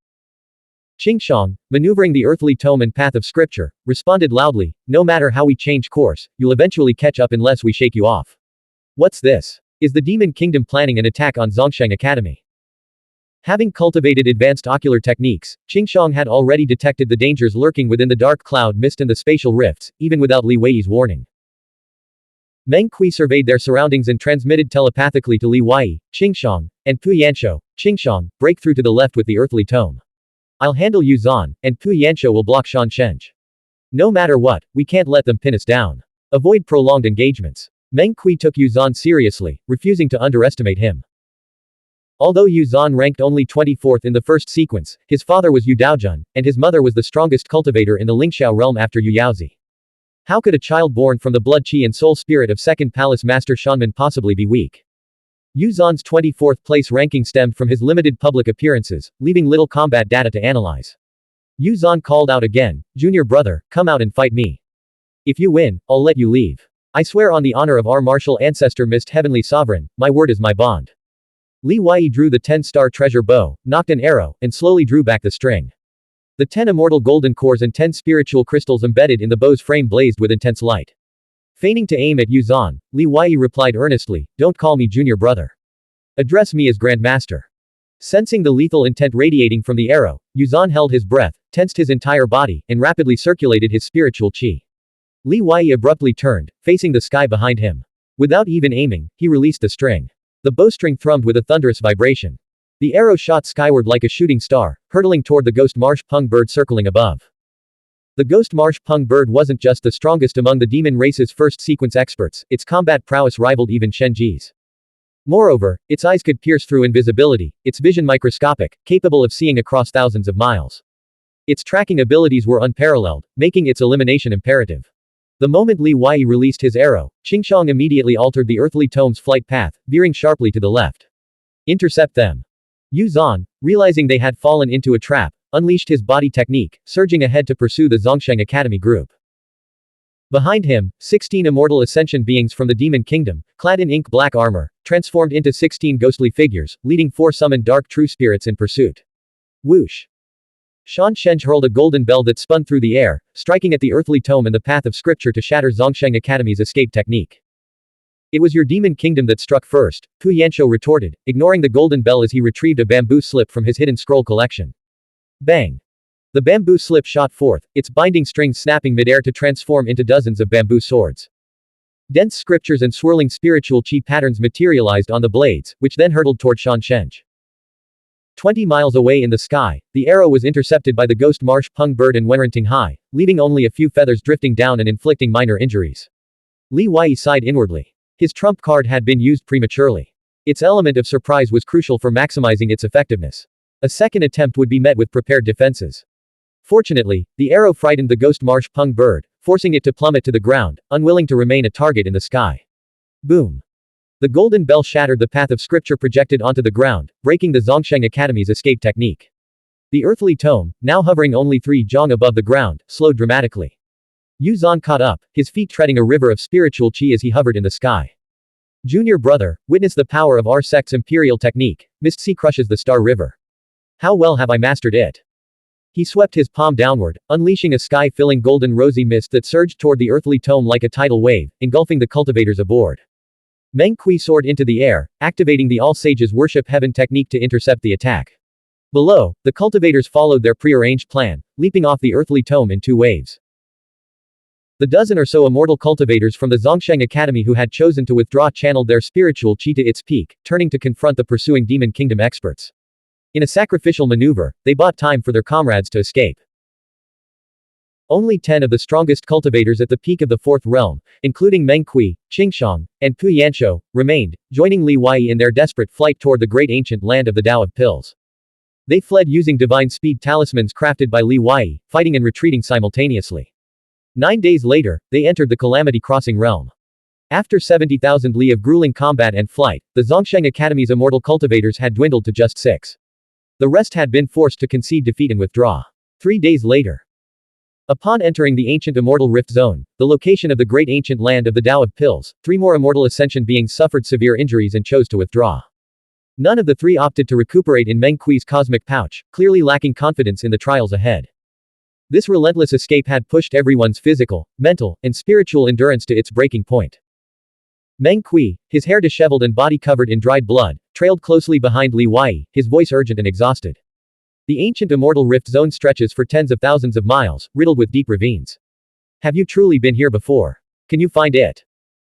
Qingshang, maneuvering the earthly tome and path of scripture, responded loudly, no matter how we change course, you'll eventually catch up unless we shake you off. What's this? Is the demon kingdom planning an attack on Zongsheng Academy? Having cultivated advanced ocular techniques, Qingshang had already detected the dangers lurking within the dark cloud mist and the spatial rifts, even without Li Wei's warning. Meng Kui surveyed their surroundings and transmitted telepathically to Li Wei, Qingshang, and Pu Yanshu. Qingshang, break through to the left with the earthly tome. I'll handle Yu Zhan, and Pu Yanshu will block Shan Sheng. No matter what, we can't let them pin us down. Avoid prolonged engagements. Meng Kui took Yu Zhan seriously, refusing to underestimate him. Although Yu Zhan ranked only 24th in the first sequence, his father was Yu Daojun, and his mother was the strongest cultivator in the Lingxiao realm after Yu Yaozi. How could a child born from the blood qi and soul spirit of Second Palace Master Xuanhuan possibly be weak? Yu Zhan's 24th place ranking stemmed from his limited public appearances, leaving little combat data to analyze. Yu Zhan called out again, "Junior brother, come out and fight me. If you win, I'll let you leave. I swear on the honor of our martial ancestor Mist Heavenly Sovereign, my word is my bond." Li Wei drew the 10-star treasure bow, knocked an arrow, and slowly drew back the string. The 10 immortal golden cores and 10 spiritual crystals embedded in the bow's frame blazed with intense light. Feigning to aim at Yu Zhan, Li Wei replied earnestly, "Don't call me junior brother. Address me as Grandmaster." Sensing the lethal intent radiating from the arrow, Yu Zhan held his breath, tensed his entire body, and rapidly circulated his spiritual qi. Li Wei abruptly turned, facing the sky behind him. Without even aiming, he released the string. The bowstring thrummed with a thunderous vibration. The arrow shot skyward like a shooting star, hurtling toward the ghost marsh pung bird circling above. The ghost marsh pung bird wasn't just the strongest among the demon race's first sequence experts, its combat prowess rivaled even Shen Ji's. Moreover, its eyes could pierce through invisibility, its vision microscopic, capable of seeing across thousands of miles. Its tracking abilities were unparalleled, making its elimination imperative. The moment Li Wei released his arrow, Qingshang immediately altered the earthly tome's flight path, veering sharply to the left. Intercept them. Yu Zhan, realizing they had fallen into a trap, unleashed his body technique, surging ahead to pursue the Zhongsheng Academy group. Behind him, 16 immortal ascension beings from the Demon Kingdom, clad in ink-black armor, transformed into 16 ghostly figures, leading 4 summoned dark true spirits in pursuit. Whoosh! Shan Sheng hurled a golden bell that spun through the air, striking at the earthly tome and the path of scripture to shatter Zhongsheng Academy's escape technique. "It was your Demon Kingdom that struck first," Pu Yanshou retorted, ignoring the golden bell as he retrieved a bamboo slip from his hidden scroll collection. Bang! The bamboo slip shot forth, its binding strings snapping midair to transform into dozens of bamboo swords. Dense scriptures and swirling spiritual chi patterns materialized on the blades, which then hurtled toward Shan Sheng. 20 miles away in the sky, the arrow was intercepted by the ghost marsh pung bird and Wenrenting Hai, leaving only a few feathers drifting down and inflicting minor injuries. Li Wei sighed inwardly. His trump card had been used prematurely. Its element of surprise was crucial for maximizing its effectiveness. A second attempt would be met with prepared defenses. Fortunately, the arrow frightened the ghost marsh pung bird, forcing it to plummet to the ground, unwilling to remain a target in the sky. Boom! The golden bell shattered the path of scripture projected onto the ground, breaking the Zhongsheng Academy's escape technique. The earthly tome, now hovering only 3 zhong above the ground, slowed dramatically. Yu Zhan caught up, his feet treading a river of spiritual qi as he hovered in the sky. "Junior brother, witness the power of our sect's imperial technique, Mist Sea crushes the Star River. How well have I mastered it?" He swept his palm downward, unleashing a sky-filling golden rosy mist that surged toward the earthly tome like a tidal wave, engulfing the cultivators aboard. Meng Kui soared into the air, activating the All Sages Worship Heaven technique to intercept the attack. Below, the cultivators followed their prearranged plan, leaping off the earthly tome in 2 waves. The dozen or so immortal cultivators from the Zhongsheng Academy who had chosen to withdraw channeled their spiritual qi to its peak, turning to confront the pursuing Demon Kingdom experts. In a sacrificial maneuver, they bought time for their comrades to escape. Only 10 of the strongest cultivators at the peak of the 4th realm, including Meng Kui, Qingshang, and Pu Yanshou, remained, joining Li Wei in their desperate flight toward the great ancient land of the Tao of Pills. They fled using divine speed talismans crafted by Li Wei, fighting and retreating simultaneously. 9 days later, they entered the Calamity Crossing realm. After 70,000 li of grueling combat and flight, the Zhongsheng Academy's immortal cultivators had dwindled to just 6. The rest had been forced to concede defeat and withdraw. 3 days later. Upon entering the ancient immortal rift zone, the location of the great ancient land of the Tao of Pills, 3 more immortal ascension beings suffered severe injuries and chose to withdraw. None of the 3 opted to recuperate in Meng Kui's cosmic pouch, clearly lacking confidence in the trials ahead. This relentless escape had pushed everyone's physical, mental, and spiritual endurance to its breaking point. Meng Kui, his hair disheveled and body covered in dried blood, trailed closely behind Li Wei, his voice urgent and exhausted. The ancient immortal rift zone stretches for tens of thousands of miles, riddled with deep ravines. Have you truly been here before? Can you find it?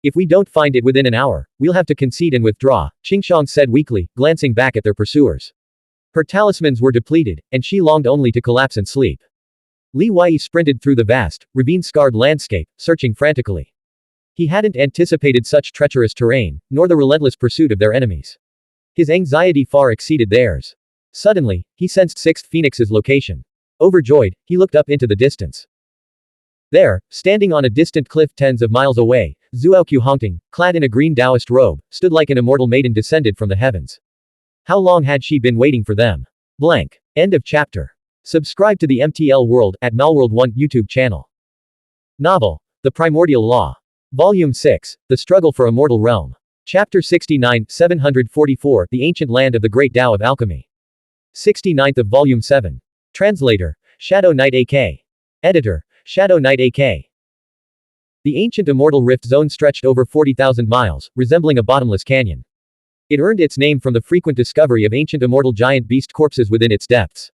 If we don't find it within an hour, we'll have to concede and withdraw, Qingshang said weakly, glancing back at their pursuers. Her talismans were depleted, and she longed only to collapse and sleep. Li Wei sprinted through the vast, ravine-scarred landscape, searching frantically. He hadn't anticipated such treacherous terrain, nor the relentless pursuit of their enemies. His anxiety far exceeded theirs. Suddenly, he sensed Sixth Phoenix's location. Overjoyed, he looked up into the distance. There, standing on a distant cliff tens of miles away, Zuoqiu Hongting, clad in a green Taoist robe, stood like an immortal maiden descended from the heavens. How long had she been waiting for them? Blank. End of chapter. Subscribe to the MTL World at Malworld 1 YouTube channel. Novel. The Primordial Law. Volume 6. The Struggle for Immortal Realm. Chapter 69, 744, The Ancient Land of the Great Tao of Alchemy. 69th of Volume 7. Translator. Shadow Knight AK. Editor. Shadow Knight AK. The ancient immortal rift zone stretched over 40,000 miles, resembling a bottomless canyon. It earned its name from the frequent discovery of ancient immortal giant beast corpses within its depths.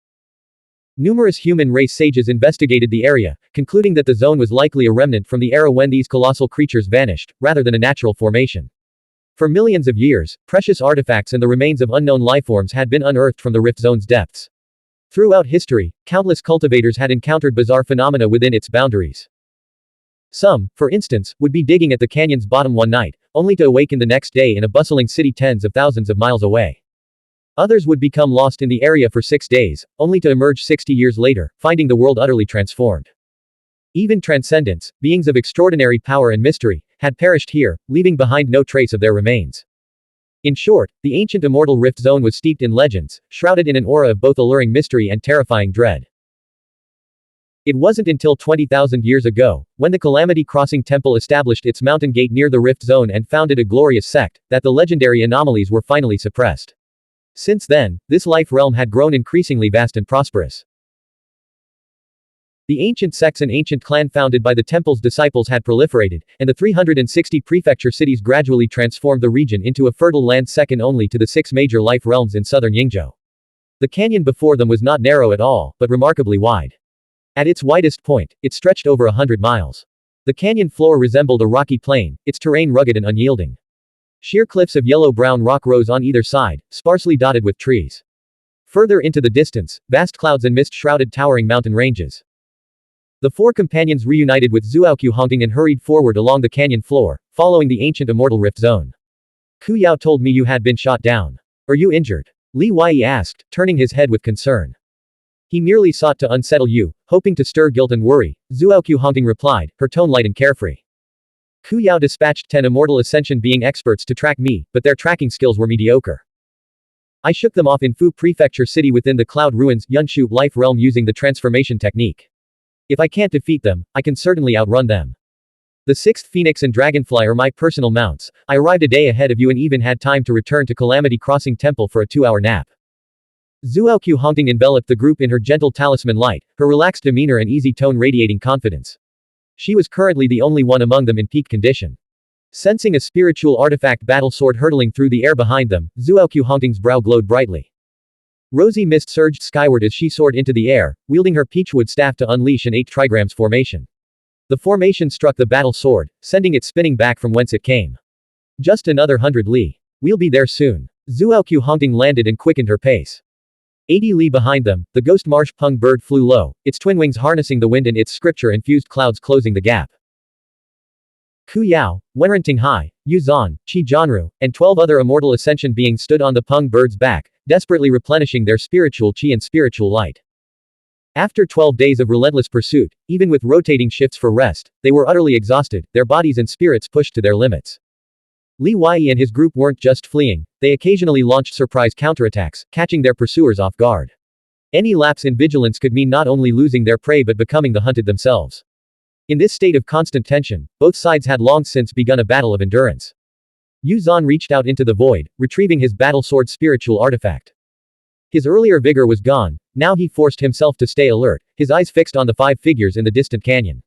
Numerous human race sages investigated the area, concluding that the zone was likely a remnant from the era when these colossal creatures vanished, rather than a natural formation. For millions of years, precious artifacts and the remains of unknown lifeforms had been unearthed from the rift zone's depths. Throughout history, countless cultivators had encountered bizarre phenomena within its boundaries. Some, for instance, would be digging at the canyon's bottom one night, only to awaken the next day in a bustling city tens of thousands of miles away. Others would become lost in the area for 6 days, only to emerge 60 years later, finding the world utterly transformed. Even transcendents, beings of extraordinary power and mystery, had perished here, leaving behind no trace of their remains. In short, the ancient immortal rift zone was steeped in legends, shrouded in an aura of both alluring mystery and terrifying dread. It wasn't until 20,000 years ago, when the Calamity Crossing Temple established its mountain gate near the rift zone and founded a glorious sect, that the legendary anomalies were finally suppressed. Since then, this life realm had grown increasingly vast and prosperous. The ancient sects and ancient clan founded by the temple's disciples had proliferated, and the 360 prefecture cities gradually transformed the region into a fertile land second only to the 6 major life realms in southern Yingzhou. The canyon before them was not narrow at all, but remarkably wide. At its widest point, it stretched over 100 miles. The canyon floor resembled a rocky plain, its terrain rugged and unyielding. Sheer cliffs of yellow-brown rock rose on either side, sparsely dotted with trees. Further into the distance, vast clouds and mist shrouded towering mountain ranges. The 4 companions reunited with Xuanhuan and hurried forward along the canyon floor, following the ancient immortal rift zone. Ku Yao told me you had been shot down. Are you injured? Li Wei asked, turning his head with concern. He merely sought to unsettle you, hoping to stir guilt and worry, Xuanhuan replied, her tone light and carefree. Ku Yao dispatched 10 immortal ascension being experts to track me, but their tracking skills were mediocre. I shook them off in Fu Prefecture City within the Cloud Ruins Yunshu life realm using the transformation technique. If I can't defeat them, I can certainly outrun them. The 6th Phoenix and Dragonfly are my personal mounts. I arrived a day ahead of you and even had time to return to Calamity Crossing Temple for a 2-hour nap. Xuanhuan enveloped the group in her gentle talisman light, her relaxed demeanor and easy tone radiating confidence. She was currently the only one among them in peak condition. Sensing a spiritual artifact battle sword hurtling through the air behind them, Xuanhuan's brow glowed brightly. Rosy mist surged skyward as she soared into the air, wielding her peachwood staff to unleash an 8 trigrams formation. The formation struck the battle sword, sending it spinning back from whence it came. Just another 100 li. We'll be there soon. Xuanhuan landed and quickened her pace. 80 li behind them, the ghost marsh pung bird flew low, its twin wings harnessing the wind and its scripture-infused clouds closing the gap. Ku Yao, Wenren Hai, Yu Zan, Qi Jianru, and 12 other immortal ascension beings stood on the pung bird's back, desperately replenishing their spiritual qi and spiritual light. After 12 days of relentless pursuit, even with rotating shifts for rest, they were utterly exhausted, their bodies and spirits pushed to their limits. Li Wei and his group weren't just fleeing, they occasionally launched surprise counterattacks, catching their pursuers off guard. Any lapse in vigilance could mean not only losing their prey but becoming the hunted themselves. In this state of constant tension, both sides had long since begun a battle of endurance. Yu Zan reached out into the void, retrieving his battle sword spiritual artifact. His earlier vigor was gone, now he forced himself to stay alert, his eyes fixed on the 5 figures in the distant canyon.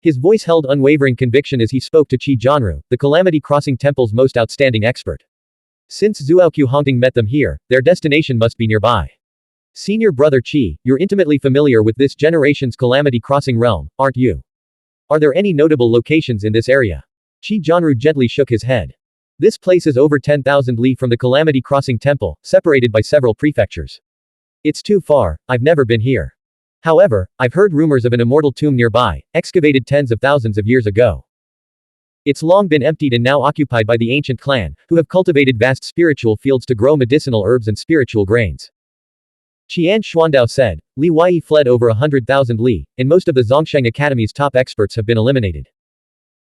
His voice held unwavering conviction as he spoke to Qi Jianru, the Calamity Crossing Temple's most outstanding expert. Since Xuanhuan met them here, their destination must be nearby. Senior brother Qi, you're intimately familiar with this generation's Calamity Crossing realm, aren't you? Are there any notable locations in this area? Qi Jianru gently shook his head. This place is over 10,000 li from the Calamity Crossing Temple, separated by several prefectures. It's too far, I've never been here. However, I've heard rumors of an immortal tomb nearby, excavated tens of thousands of years ago. It's long been emptied and now occupied by the ancient clan, who have cultivated vast spiritual fields to grow medicinal herbs and spiritual grains. Qian Xuandao said. Li Wei fled over 100,000 li, and most of the Zhongsheng Academy's top experts have been eliminated.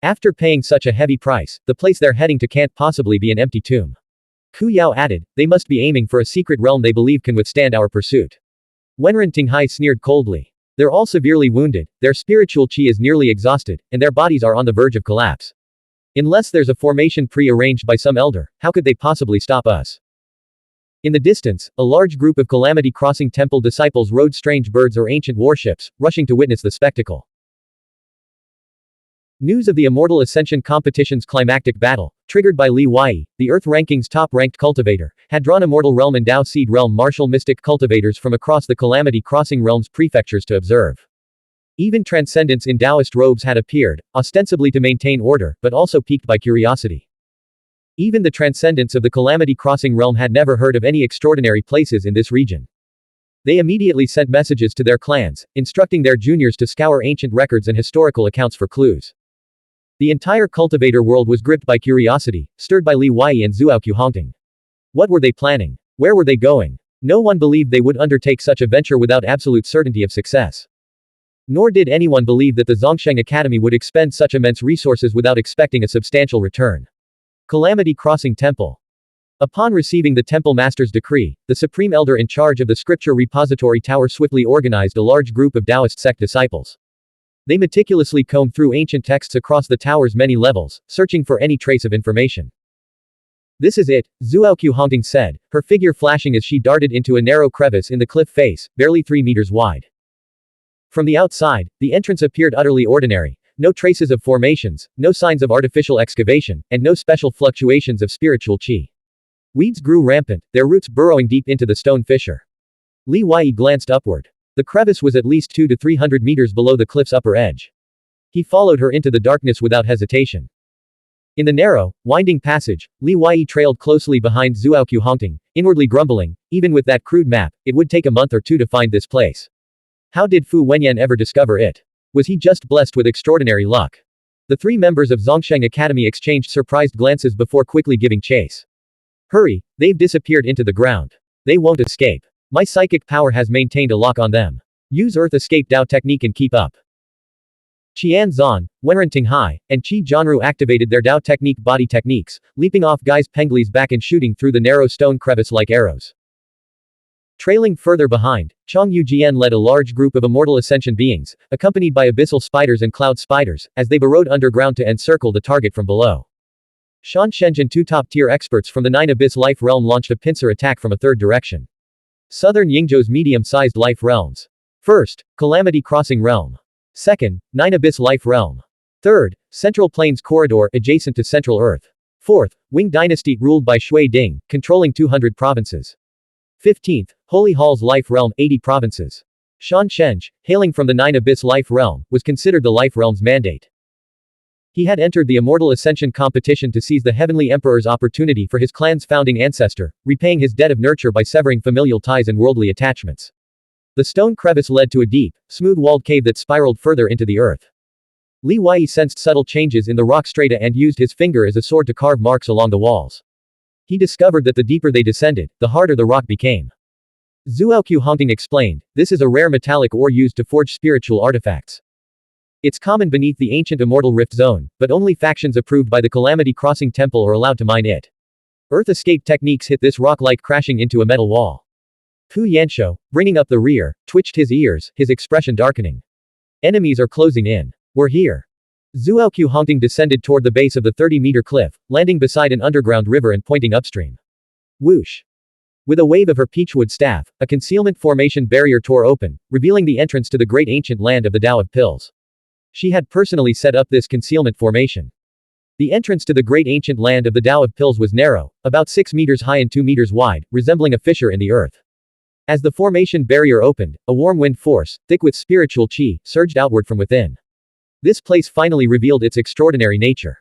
After paying such a heavy price, the place they're heading to can't possibly be an empty tomb. Ku Yao added, they must be aiming for a secret realm they believe can withstand our pursuit. Wenren Tinghai sneered coldly. They're all severely wounded, their spiritual qi is nearly exhausted, and their bodies are on the verge of collapse. Unless there's a formation pre-arranged by some elder, how could they possibly stop us? In the distance, a large group of Calamity Crossing Temple disciples rode strange birds or ancient warships, rushing to witness the spectacle. News of the Immortal Ascension competition's climactic battle, triggered by Li Wei, the Earth Ranking's top-ranked cultivator, had drawn Immortal Realm and Dao Seed Realm martial mystic cultivators from across the Calamity Crossing Realms prefectures to observe. Even transcendents in Taoist robes had appeared, ostensibly to maintain order, but also piqued by curiosity. Even the transcendents of the Calamity Crossing Realm had never heard of any extraordinary places in this region. They immediately sent messages to their clans, instructing their juniors to scour ancient records and historical accounts for clues. The entire cultivator world was gripped by curiosity, stirred by Li Wei and Xuanhuan Hongting. What were they planning? Where were they going? No one believed they would undertake such a venture without absolute certainty of success. Nor did anyone believe that the Zhongsheng Academy would expend such immense resources without expecting a substantial return. Calamity Crossing Temple. Upon receiving the Temple Master's decree, the Supreme Elder in charge of the Scripture Repository Tower swiftly organized a large group of Taoist sect disciples. They meticulously combed through ancient texts across the tower's many levels, searching for any trace of information. This is it, Xuanhuan Hongting said, her figure flashing as she darted into a narrow crevice in the cliff face, barely 3 meters wide. From the outside, the entrance appeared utterly ordinary. No traces of formations, no signs of artificial excavation, and no special fluctuations of spiritual qi. Weeds grew rampant, their roots burrowing deep into the stone fissure. Li Wei glanced upward. The crevice was at least 200 to 300 meters below the cliff's upper edge. He followed her into the darkness without hesitation. In the narrow, winding passage, Li Wei trailed closely behind Xuanhuan Hongting, inwardly grumbling, even with that crude map, it would take a month or two to find this place. How did Fu Wenyan ever discover it? Was he just blessed with extraordinary luck? The 3 members of Zhongsheng Academy exchanged surprised glances before quickly giving chase. Hurry, they've disappeared into the ground. They won't escape. My psychic power has maintained a lock on them. Use Earth Escape Dao technique and keep up. Qian Zan, Wenren Tinghai, and Qi Jianru activated their Dao technique body techniques, leaping off Gai's Pengli's back and shooting through the narrow stone crevice like arrows. Trailing further behind, Chong Yujian led a large group of Immortal Ascension beings, accompanied by abyssal spiders and cloud spiders, as they burrowed underground to encircle the target from below. Shan Shenzhen, 2 top-tier experts from the 9 Abyss Life Realm, launched a pincer attack from a third direction. Southern Yingzhou's medium-sized life realms. First, Calamity Crossing Realm. Second, 9 Abyss Life Realm. Third, Central Plains Corridor adjacent to Central Earth. Fourth, Wing Dynasty ruled by Shui Ding, controlling 200 provinces. 15th, Holy Hall's Life Realm, 80 provinces. Shan Shenzhen, hailing from the 9 Abyss Life Realm, was considered the Life Realm's mandate. He had entered the Immortal Ascension competition to seize the Heavenly Emperor's opportunity for his clan's founding ancestor, repaying his debt of nurture by severing familial ties and worldly attachments. The stone crevice led to a deep, smooth-walled cave that spiraled further into the earth. Li Wei sensed subtle changes in the rock strata and used his finger as a sword to carve marks along the walls. He discovered that the deeper they descended, the harder the rock became. Xuanhuan Hongting explained, this is a rare metallic ore used to forge spiritual artifacts. It's common beneath the ancient Immortal Rift Zone, but only factions approved by the Calamity Crossing Temple are allowed to mine it. Earth escape techniques hit this rock like crashing into a metal wall. Pu Yanshou, bringing up the rear, twitched his ears, his expression darkening. Enemies are closing in. We're here. Xuanhuan Hongting descended toward the base of the 30-meter cliff, landing beside an underground river and pointing upstream. Whoosh! With a wave of her peachwood staff, a concealment formation barrier tore open, revealing the entrance to the great ancient land of the Tao of Pills. She had personally set up this concealment formation. The entrance to the great ancient land of the Tao of Pills was narrow, about 6 meters high and 2 meters wide, resembling a fissure in the earth. As the formation barrier opened, a warm wind force, thick with spiritual qi, surged outward from within. This place finally revealed its extraordinary nature.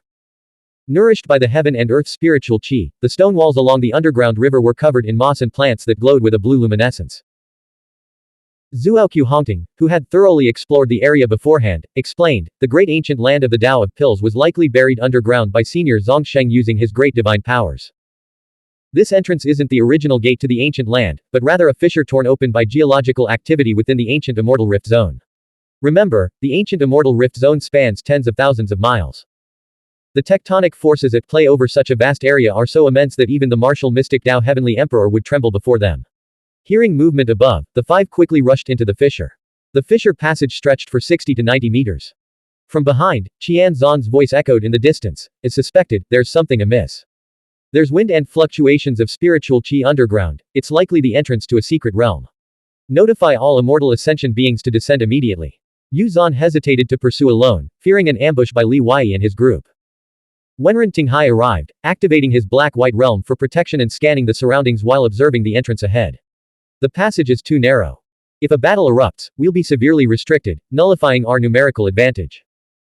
Nourished by the heaven and earth spiritual qi, the stone walls along the underground river were covered in moss and plants that glowed with a blue luminescence. Xuanhuan Hongting, who had thoroughly explored the area beforehand, explained, the great ancient land of the Tao of Pills was likely buried underground by senior Zhongsheng using his great divine powers. This entrance isn't the original gate to the ancient land, but rather a fissure torn open by geological activity within the ancient Immortal Rift Zone. Remember, the ancient Immortal Rift Zone spans tens of thousands of miles. The tectonic forces at play over such a vast area are so immense that even the martial mystic Tao Heavenly Emperor would tremble before them. Hearing movement above, the five quickly rushed into the fissure. The fissure passage stretched for 60 to 90 meters. From behind, Qian Zan's voice echoed in the distance. As suspected, there's something amiss. There's wind and fluctuations of spiritual qi underground. It's likely the entrance to a secret realm. Notify all immortal ascension beings to descend immediately. Yu Zan hesitated to pursue alone, fearing an ambush by Li Wei and his group. Wenren Tinghai arrived, activating his black-white realm for protection and scanning the surroundings while observing the entrance ahead. The passage is too narrow. If a battle erupts, we'll be severely restricted, nullifying our numerical advantage.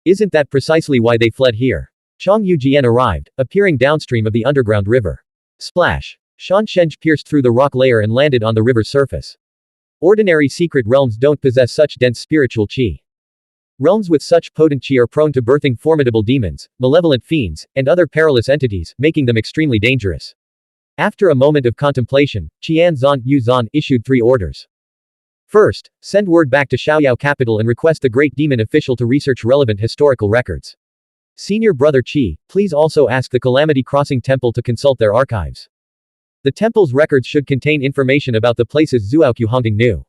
Isn't that precisely why they fled here? Chang Yujian arrived, appearing downstream of the underground river. Splash! Shan Sheng pierced through the rock layer and landed on the river's surface. Ordinary secret realms don't possess such dense spiritual qi. Realms with such potent qi are prone to birthing formidable demons, malevolent fiends, and other perilous entities, making them extremely dangerous. After a moment of contemplation, Qian Zan Yu Zan issued 3 orders. First, send word back to Xiaoyao capital and request the great demon official to research relevant historical records. Senior Brother Qi, please also ask the Calamity Crossing Temple to consult their archives. The temple's records should contain information about the places Xuanhuan knew.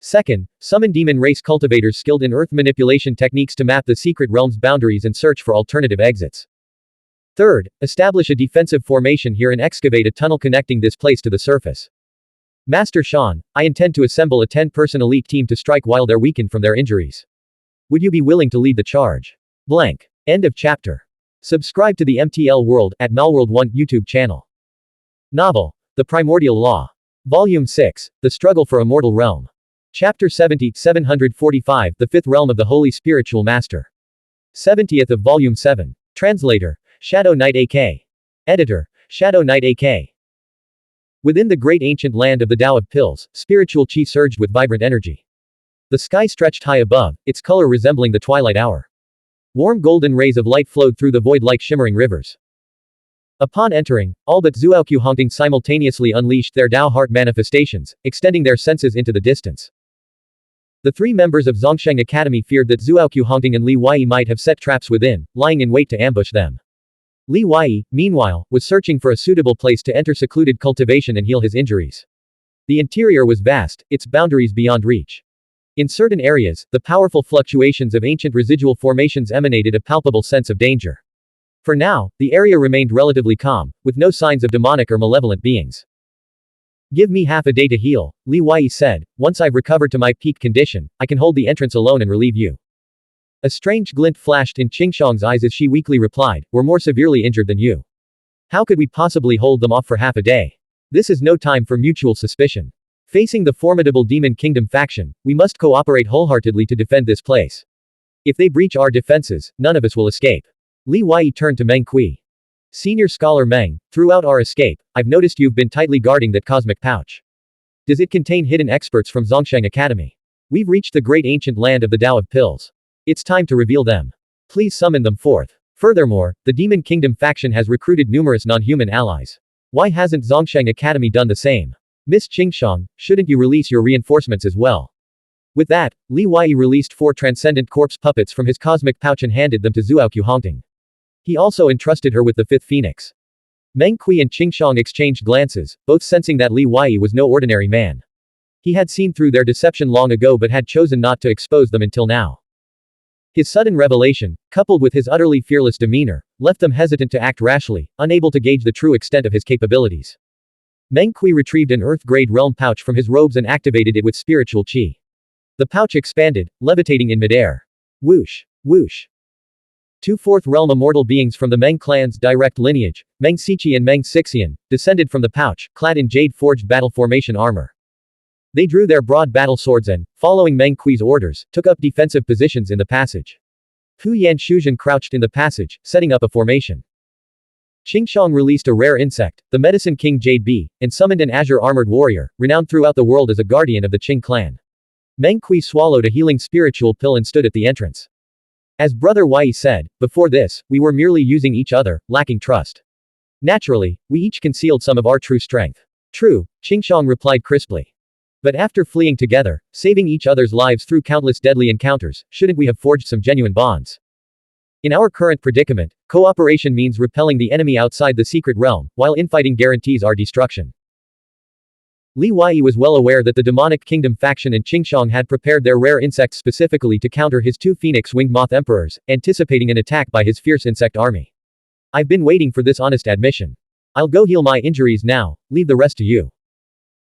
Second, summon demon race cultivators skilled in earth manipulation techniques to map the secret realm's boundaries and search for alternative exits. Third, establish a defensive formation here and excavate a tunnel connecting this place to the surface. Master Shan, I intend to assemble a 10-person elite team to strike while they're weakened from their injuries. Would you be willing to lead the charge? Blank. End of chapter. Subscribe to the MTL World at Malworld 1 YouTube channel. Novel, The Primordial Law. Volume 6, The Struggle for Immortal Realm. Chapter 70, 745, The Fifth Realm of the Holy Spiritual Master. 70th of Volume 7. Translator, Shadow Knight AK. Editor, Shadow Knight AK. Within the great ancient land of the Tao of Pills, spiritual qi surged with vibrant energy. The sky stretched high above, its color resembling the twilight hour. Warm golden rays of light flowed through the void like shimmering rivers. Upon entering, all but Xuanhuan simultaneously unleashed their Tao heart manifestations, extending their senses into the distance. The 3 members of Zhongsheng Academy feared that Xuanhuan and Li Wei might have set traps within, lying in wait to ambush them. Li Wei, meanwhile, was searching for a suitable place to enter secluded cultivation and heal his injuries. The interior was vast, its boundaries beyond reach. In certain areas, the powerful fluctuations of ancient residual formations emanated a palpable sense of danger. For now, the area remained relatively calm, with no signs of demonic or malevolent beings. Give me half a day to heal, Li Wei said. Once I've recovered to my peak condition, I can hold the entrance alone and relieve you. A strange glint flashed in Qingshang's eyes as she weakly replied, we're more severely injured than you. How could we possibly hold them off for half a day? This is no time for mutual suspicion. Facing the formidable Demon Kingdom faction, we must cooperate wholeheartedly to defend this place. If they breach our defenses, none of us will escape. Li Wei turned to Meng Kui. Senior Scholar Meng, throughout our escape, I've noticed you've been tightly guarding that cosmic pouch. Does it contain hidden experts from Zhongsheng Academy? We've reached the great ancient land of the Tao of Pills. It's time to reveal them. Please summon them forth. Furthermore, the Demon Kingdom faction has recruited numerous non-human allies. Why hasn't Zhongsheng Academy done the same? Miss Qingshang, shouldn't you release your reinforcements as well? With that, Li Wei released 4 transcendent corpse puppets from his cosmic pouch and handed them to Xuanhuan. He also entrusted her with the 5th phoenix. Meng Kui and Qingshang exchanged glances, both sensing that Li Wei was no ordinary man. He had seen through their deception long ago but had chosen not to expose them until now. His sudden revelation, coupled with his utterly fearless demeanor, left them hesitant to act rashly, unable to gauge the true extent of his capabilities. Meng Kui retrieved an Earth-grade realm pouch from his robes and activated it with spiritual qi. The pouch expanded, levitating in midair. Whoosh! Whoosh! 2 fourth realm immortal beings from the Meng clan's direct lineage, Meng Siqi and Meng Sixian, descended from the pouch, clad in jade-forged battle formation armor. They drew their broad battle swords and, following Meng Kui's orders, took up defensive positions in the passage. Fu Yan Shuzhen crouched in the passage, setting up a formation. Qingshang released a rare insect, the Medicine King Jade Bee, and summoned an azure-armored warrior, renowned throughout the world as a guardian of the Qing clan. Meng Kui swallowed a healing spiritual pill and stood at the entrance. As Brother Wei said, before this, we were merely using each other, lacking trust. Naturally, we each concealed some of our true strength. True, Qingshang replied crisply. But after fleeing together, saving each other's lives through countless deadly encounters, shouldn't we have forged some genuine bonds? In our current predicament, cooperation means repelling the enemy outside the secret realm, while infighting guarantees our destruction. Li Huai was well aware that the demonic kingdom faction in Qingshang had prepared their rare insects specifically to counter his two phoenix-winged moth emperors, anticipating an attack by his fierce insect army. I've been waiting for this honest admission. I'll go heal my injuries now, leave the rest to you.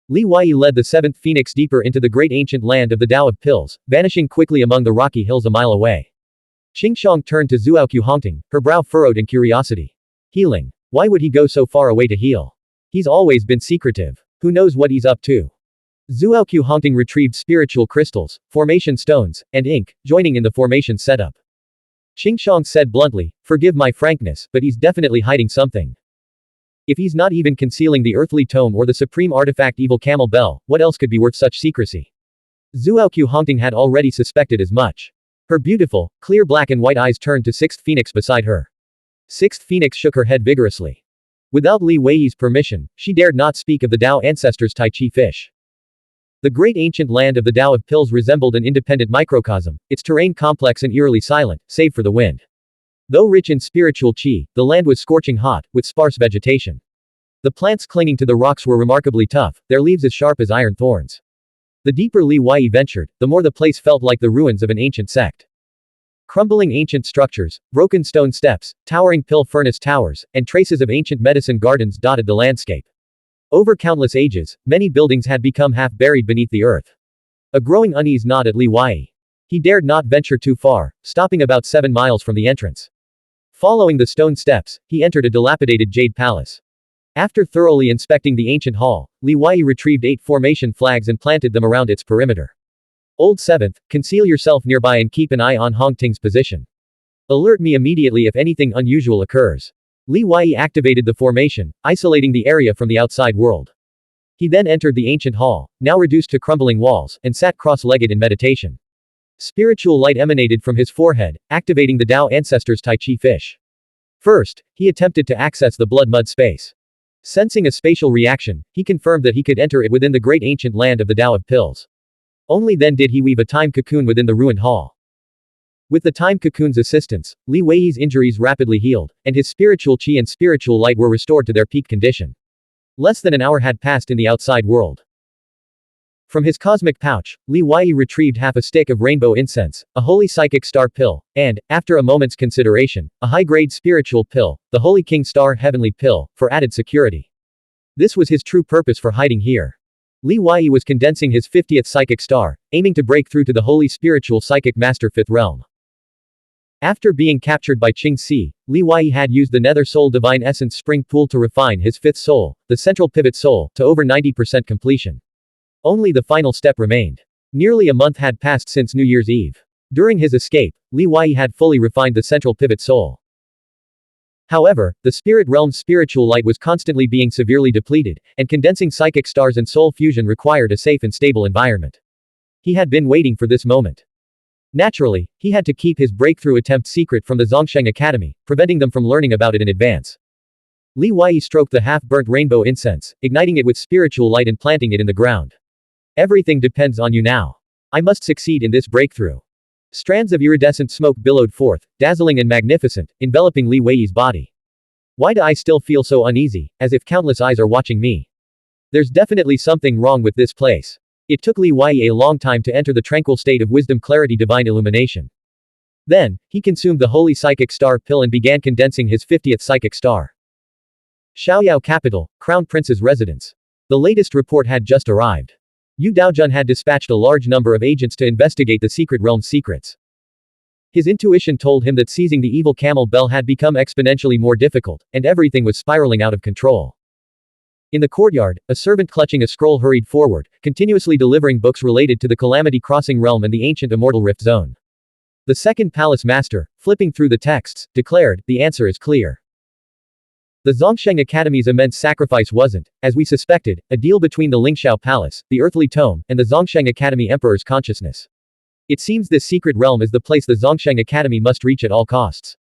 Li Huai led the seventh phoenix deeper into the great ancient land of the Tao of Pills, vanishing quickly among the rocky hills a mile away. Qingshang turned to Xuanhuan Hongting, her brow furrowed in curiosity. Healing. Why would he go so far away to heal? He's always been secretive. Who knows what he's up to? Xuanhuan Hongting retrieved spiritual crystals, formation stones, and ink, joining in the formation setup. Qingshang said bluntly, forgive my frankness, but he's definitely hiding something. If he's not even concealing the earthly tome or the supreme artifact evil camel bell, what else could be worth such secrecy? Xuanhuan Hongting had already suspected as much. Her beautiful, clear black and white eyes turned to Sixth Phoenix beside her. Sixth Phoenix shook her head vigorously. Without Li Wei's permission, she dared not speak of the Tao ancestors' Tai Chi fish. The great ancient land of the Tao of Pills resembled an independent microcosm, its terrain complex and eerily silent, save for the wind. Though rich in spiritual qi, the land was scorching hot, with sparse vegetation. The plants clinging to the rocks were remarkably tough, their leaves as sharp as iron thorns. The deeper Li Wei ventured, the more the place felt like the ruins of an ancient sect. Crumbling ancient structures, broken stone steps, towering pill furnace towers, and traces of ancient medicine gardens dotted the landscape. Over countless ages, many buildings had become half buried beneath the earth. A growing unease gnawed at Li Wei. He dared not venture too far, stopping about 7 miles from the entrance. Following the stone steps, he entered a dilapidated jade palace. After thoroughly inspecting the ancient hall, Li Wei retrieved 8 formation flags and planted them around its perimeter. Old Seventh, conceal yourself nearby and keep an eye on Hongting's position. Alert me immediately if anything unusual occurs. Li Wei activated the formation, isolating the area from the outside world. He then entered the ancient hall, now reduced to crumbling walls, and sat cross-legged in meditation. Spiritual light emanated from his forehead, activating the Tao ancestors' Tai Chi fish. First, he attempted to access the blood-mud space. Sensing a spatial reaction, he confirmed that he could enter it within the great ancient land of the Tao of Pills. Only then did he weave a time cocoon within the ruined hall. With the time cocoon's assistance, Li Wei's injuries rapidly healed, and his spiritual qi and spiritual light were restored to their peak condition. Less than an hour had passed in the outside world. From his cosmic pouch, Li Wei retrieved half a stick of rainbow incense, a holy psychic star pill, and, after a moment's consideration, a high-grade spiritual pill, the Holy King Star Heavenly Pill, for added security. This was his true purpose for hiding here. Li Wei was condensing his 50th psychic star, aiming to break through to the holy spiritual psychic master 5th realm. After being captured by Qing Si, Li Wei had used the Nether Soul Divine Essence Spring Pool to refine his 5th soul, the central pivot soul, to over 90% completion. Only the final step remained. Nearly a month had passed since New Year's Eve. During his escape, Li Wei had fully refined the central pivot soul. However, the spirit realm's spiritual light was constantly being severely depleted, and condensing psychic stars and soul fusion required a safe and stable environment. He had been waiting for this moment. Naturally, he had to keep his breakthrough attempt secret from the Zhongsheng Academy, preventing them from learning about it in advance. Li Wei stroked the half-burnt rainbow incense, igniting it with spiritual light and planting it in the ground. Everything depends on you now. I must succeed in this breakthrough. Strands of iridescent smoke billowed forth, dazzling and magnificent, enveloping Li Wei's body. Why do I still feel so uneasy, as if countless eyes are watching me? There's definitely something wrong with this place. It took Li Wei a long time to enter the tranquil state of wisdom, clarity, divine illumination. Then, he consumed the holy psychic star pill and began condensing his 50th psychic star. Xiaoyao capital, Crown Prince's residence. The latest report had just arrived. Yu Daojun had dispatched a large number of agents to investigate the secret realm's secrets. His intuition told him that seizing the evil camel bell had become exponentially more difficult, and everything was spiraling out of control. In the courtyard, a servant clutching a scroll hurried forward, continuously delivering books related to the Calamity Crossing realm and the ancient Immortal Rift Zone. The second palace master, flipping through the texts, declared, the answer is clear. The Zhongsheng Academy's immense sacrifice wasn't, as we suspected, a deal between the Lingxiao Palace, the Earthly Tome, and the Zhongsheng Academy Emperor's consciousness. It seems this secret realm is the place the Zhongsheng Academy must reach at all costs.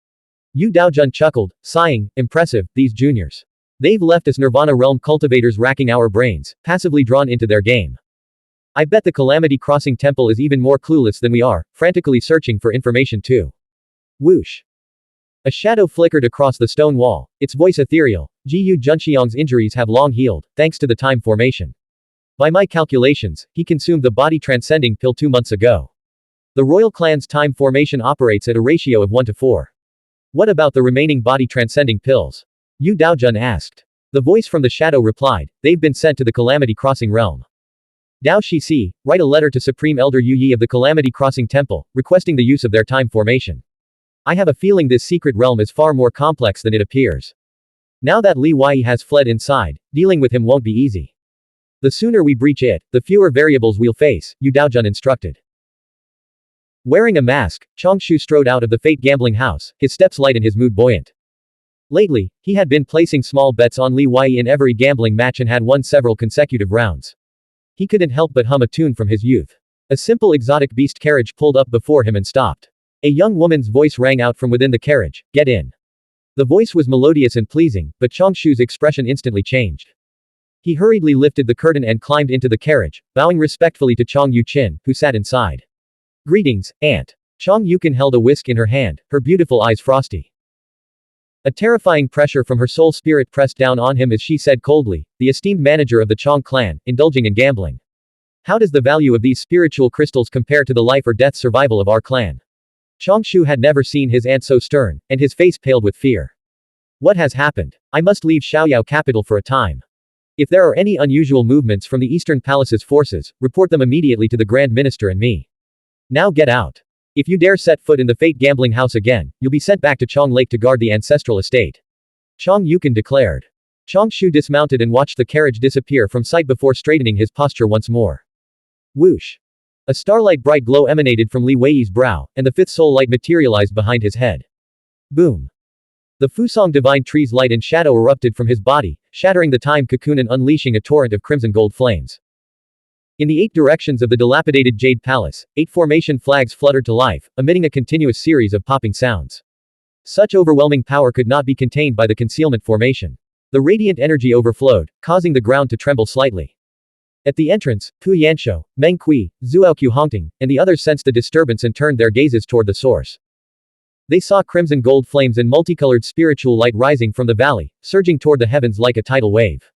Yu Daojun chuckled, sighing, impressive, these juniors. They've left us Nirvana realm cultivators racking our brains, passively drawn into their game. I bet the Calamity Crossing Temple is even more clueless than we are, frantically searching for information too. Whoosh. A shadow flickered across the stone wall, its voice ethereal. Ji Yu Junxiang's injuries have long healed, thanks to the time formation. By my calculations, he consumed the body-transcending pill 2 months ago. The royal clan's time formation operates at a ratio of 1 to 4. What about the remaining body-transcending pills? Yu Daojun asked. The voice from the shadow replied, they've been sent to the Calamity Crossing realm. Dao Shixi, write a letter to Supreme Elder Yu Yi of the Calamity Crossing Temple, requesting the use of their time formation. I have a feeling this secret realm is far more complex than it appears. Now that Li Wei has fled inside, dealing with him won't be easy. The sooner we breach it, the fewer variables we'll face, Yu Daojun instructed. Wearing a mask, Changshu strode out of the Fate gambling house, his steps light and his mood buoyant. Lately, he had been placing small bets on Li Wei in every gambling match and had won several consecutive rounds. He couldn't help but hum a tune from his youth. A simple exotic beast carriage pulled up before him and stopped. A young woman's voice rang out from within the carriage, get in. The voice was melodious and pleasing, but Changshu's expression instantly changed. He hurriedly lifted the curtain and climbed into the carriage, bowing respectfully to Chang Yuqin, who sat inside. Greetings, Aunt. Chang Yuqin held a whisk in her hand, her beautiful eyes frosty. A terrifying pressure from her soul spirit pressed down on him as she said coldly, the esteemed manager of the Chang clan, indulging in gambling. How does the value of these spiritual crystals compare to the life or death survival of our clan? Changshu had never seen his aunt so stern, and his face paled with fear. What has happened? I must leave Xiaoyao capital for a time. If there are any unusual movements from the Eastern Palace's forces, report them immediately to the Grand Minister and me. Now get out. If you dare set foot in the Fate gambling house again, you'll be sent back to Chang Lake to guard the ancestral estate. Chang Yuqin declared. Changshu dismounted and watched the carriage disappear from sight before straightening his posture once more. Whoosh. A starlight bright glow emanated from Li Wei's brow, and the fifth soul light materialized behind his head. Boom. The Fusong divine tree's light and shadow erupted from his body, shattering the time cocoon and unleashing a torrent of crimson gold flames. In the 8 directions of the dilapidated Jade Palace, 8 formation flags fluttered to life, emitting a continuous series of popping sounds. Such overwhelming power could not be contained by the concealment formation. The radiant energy overflowed, causing the ground to tremble slightly. At the entrance, Pu Yanshou, Meng Kui, Zuoqiu Hongting, and the others sensed the disturbance and turned their gazes toward the source. They saw crimson gold flames and multicolored spiritual light rising from the valley, surging toward the heavens like a tidal wave.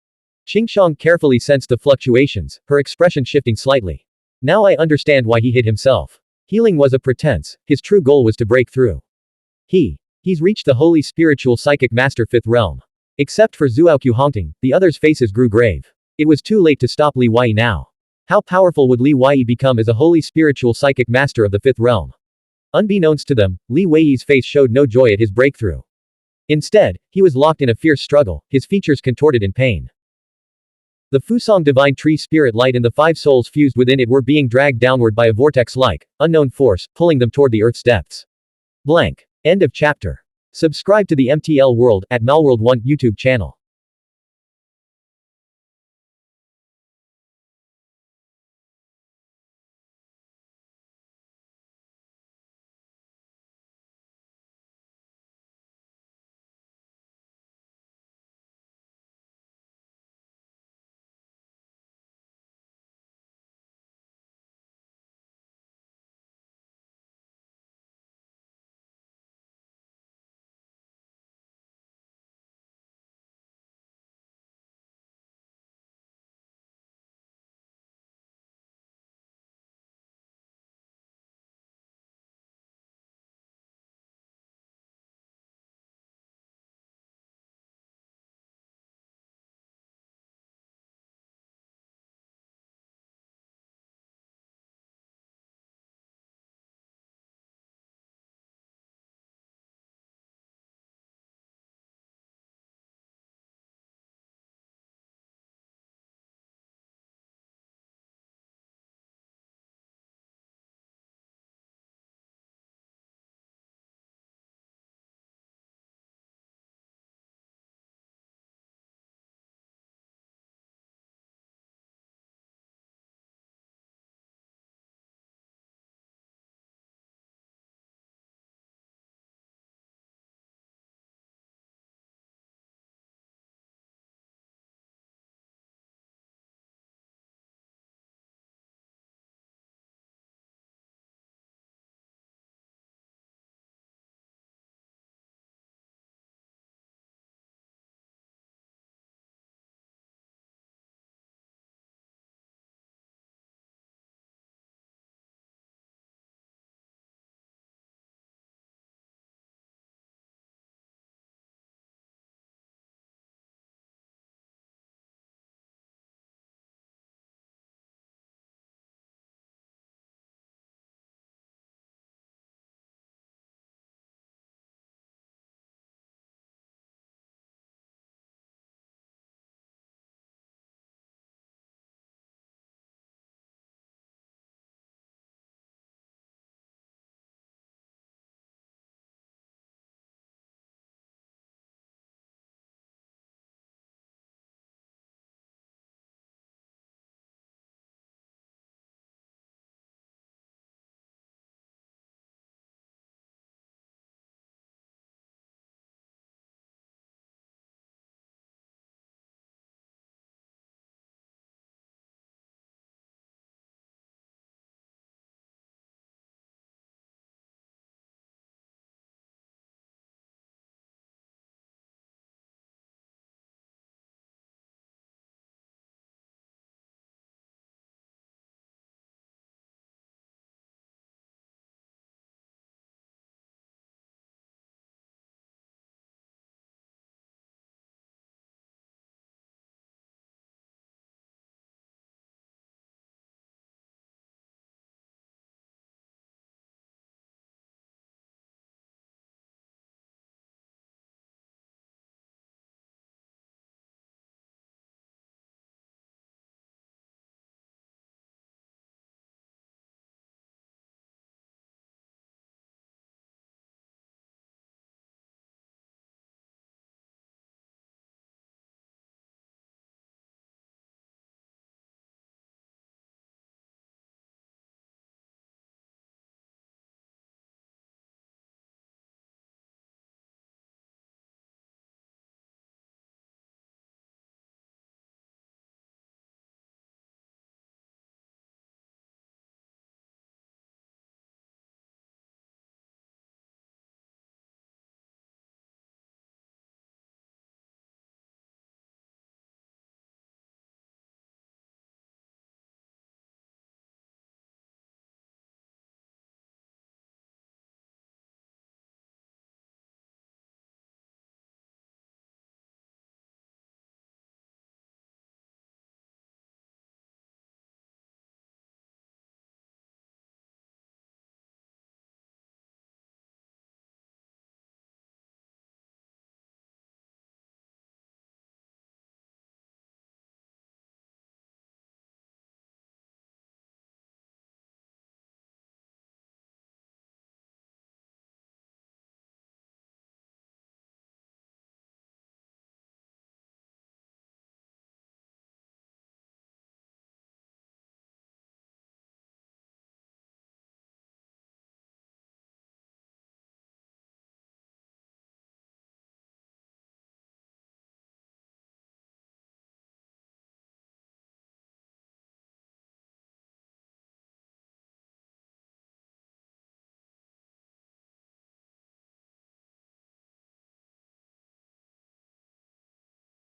Qingshang carefully sensed the fluctuations, her expression shifting slightly. Now I understand why he hid himself. Healing was a pretense, his true goal was to break through. He's reached the holy spiritual psychic master 5th realm. Except for Zuoqiu Hongting, the others' faces grew grave. It was too late to stop Li Wei now. How powerful would Li Wei become as a holy spiritual psychic master of the 5th realm? Unbeknownst to them, Li Wei's face showed no joy at his breakthrough. Instead, he was locked in a fierce struggle, his features contorted in pain. The Fusong divine tree spirit light and the 5 souls fused within it were being dragged downward by a vortex-like, unknown force, pulling them toward the Earth's depths. Blank. End of chapter. Subscribe to the MTL World at Malworld 1 YouTube channel.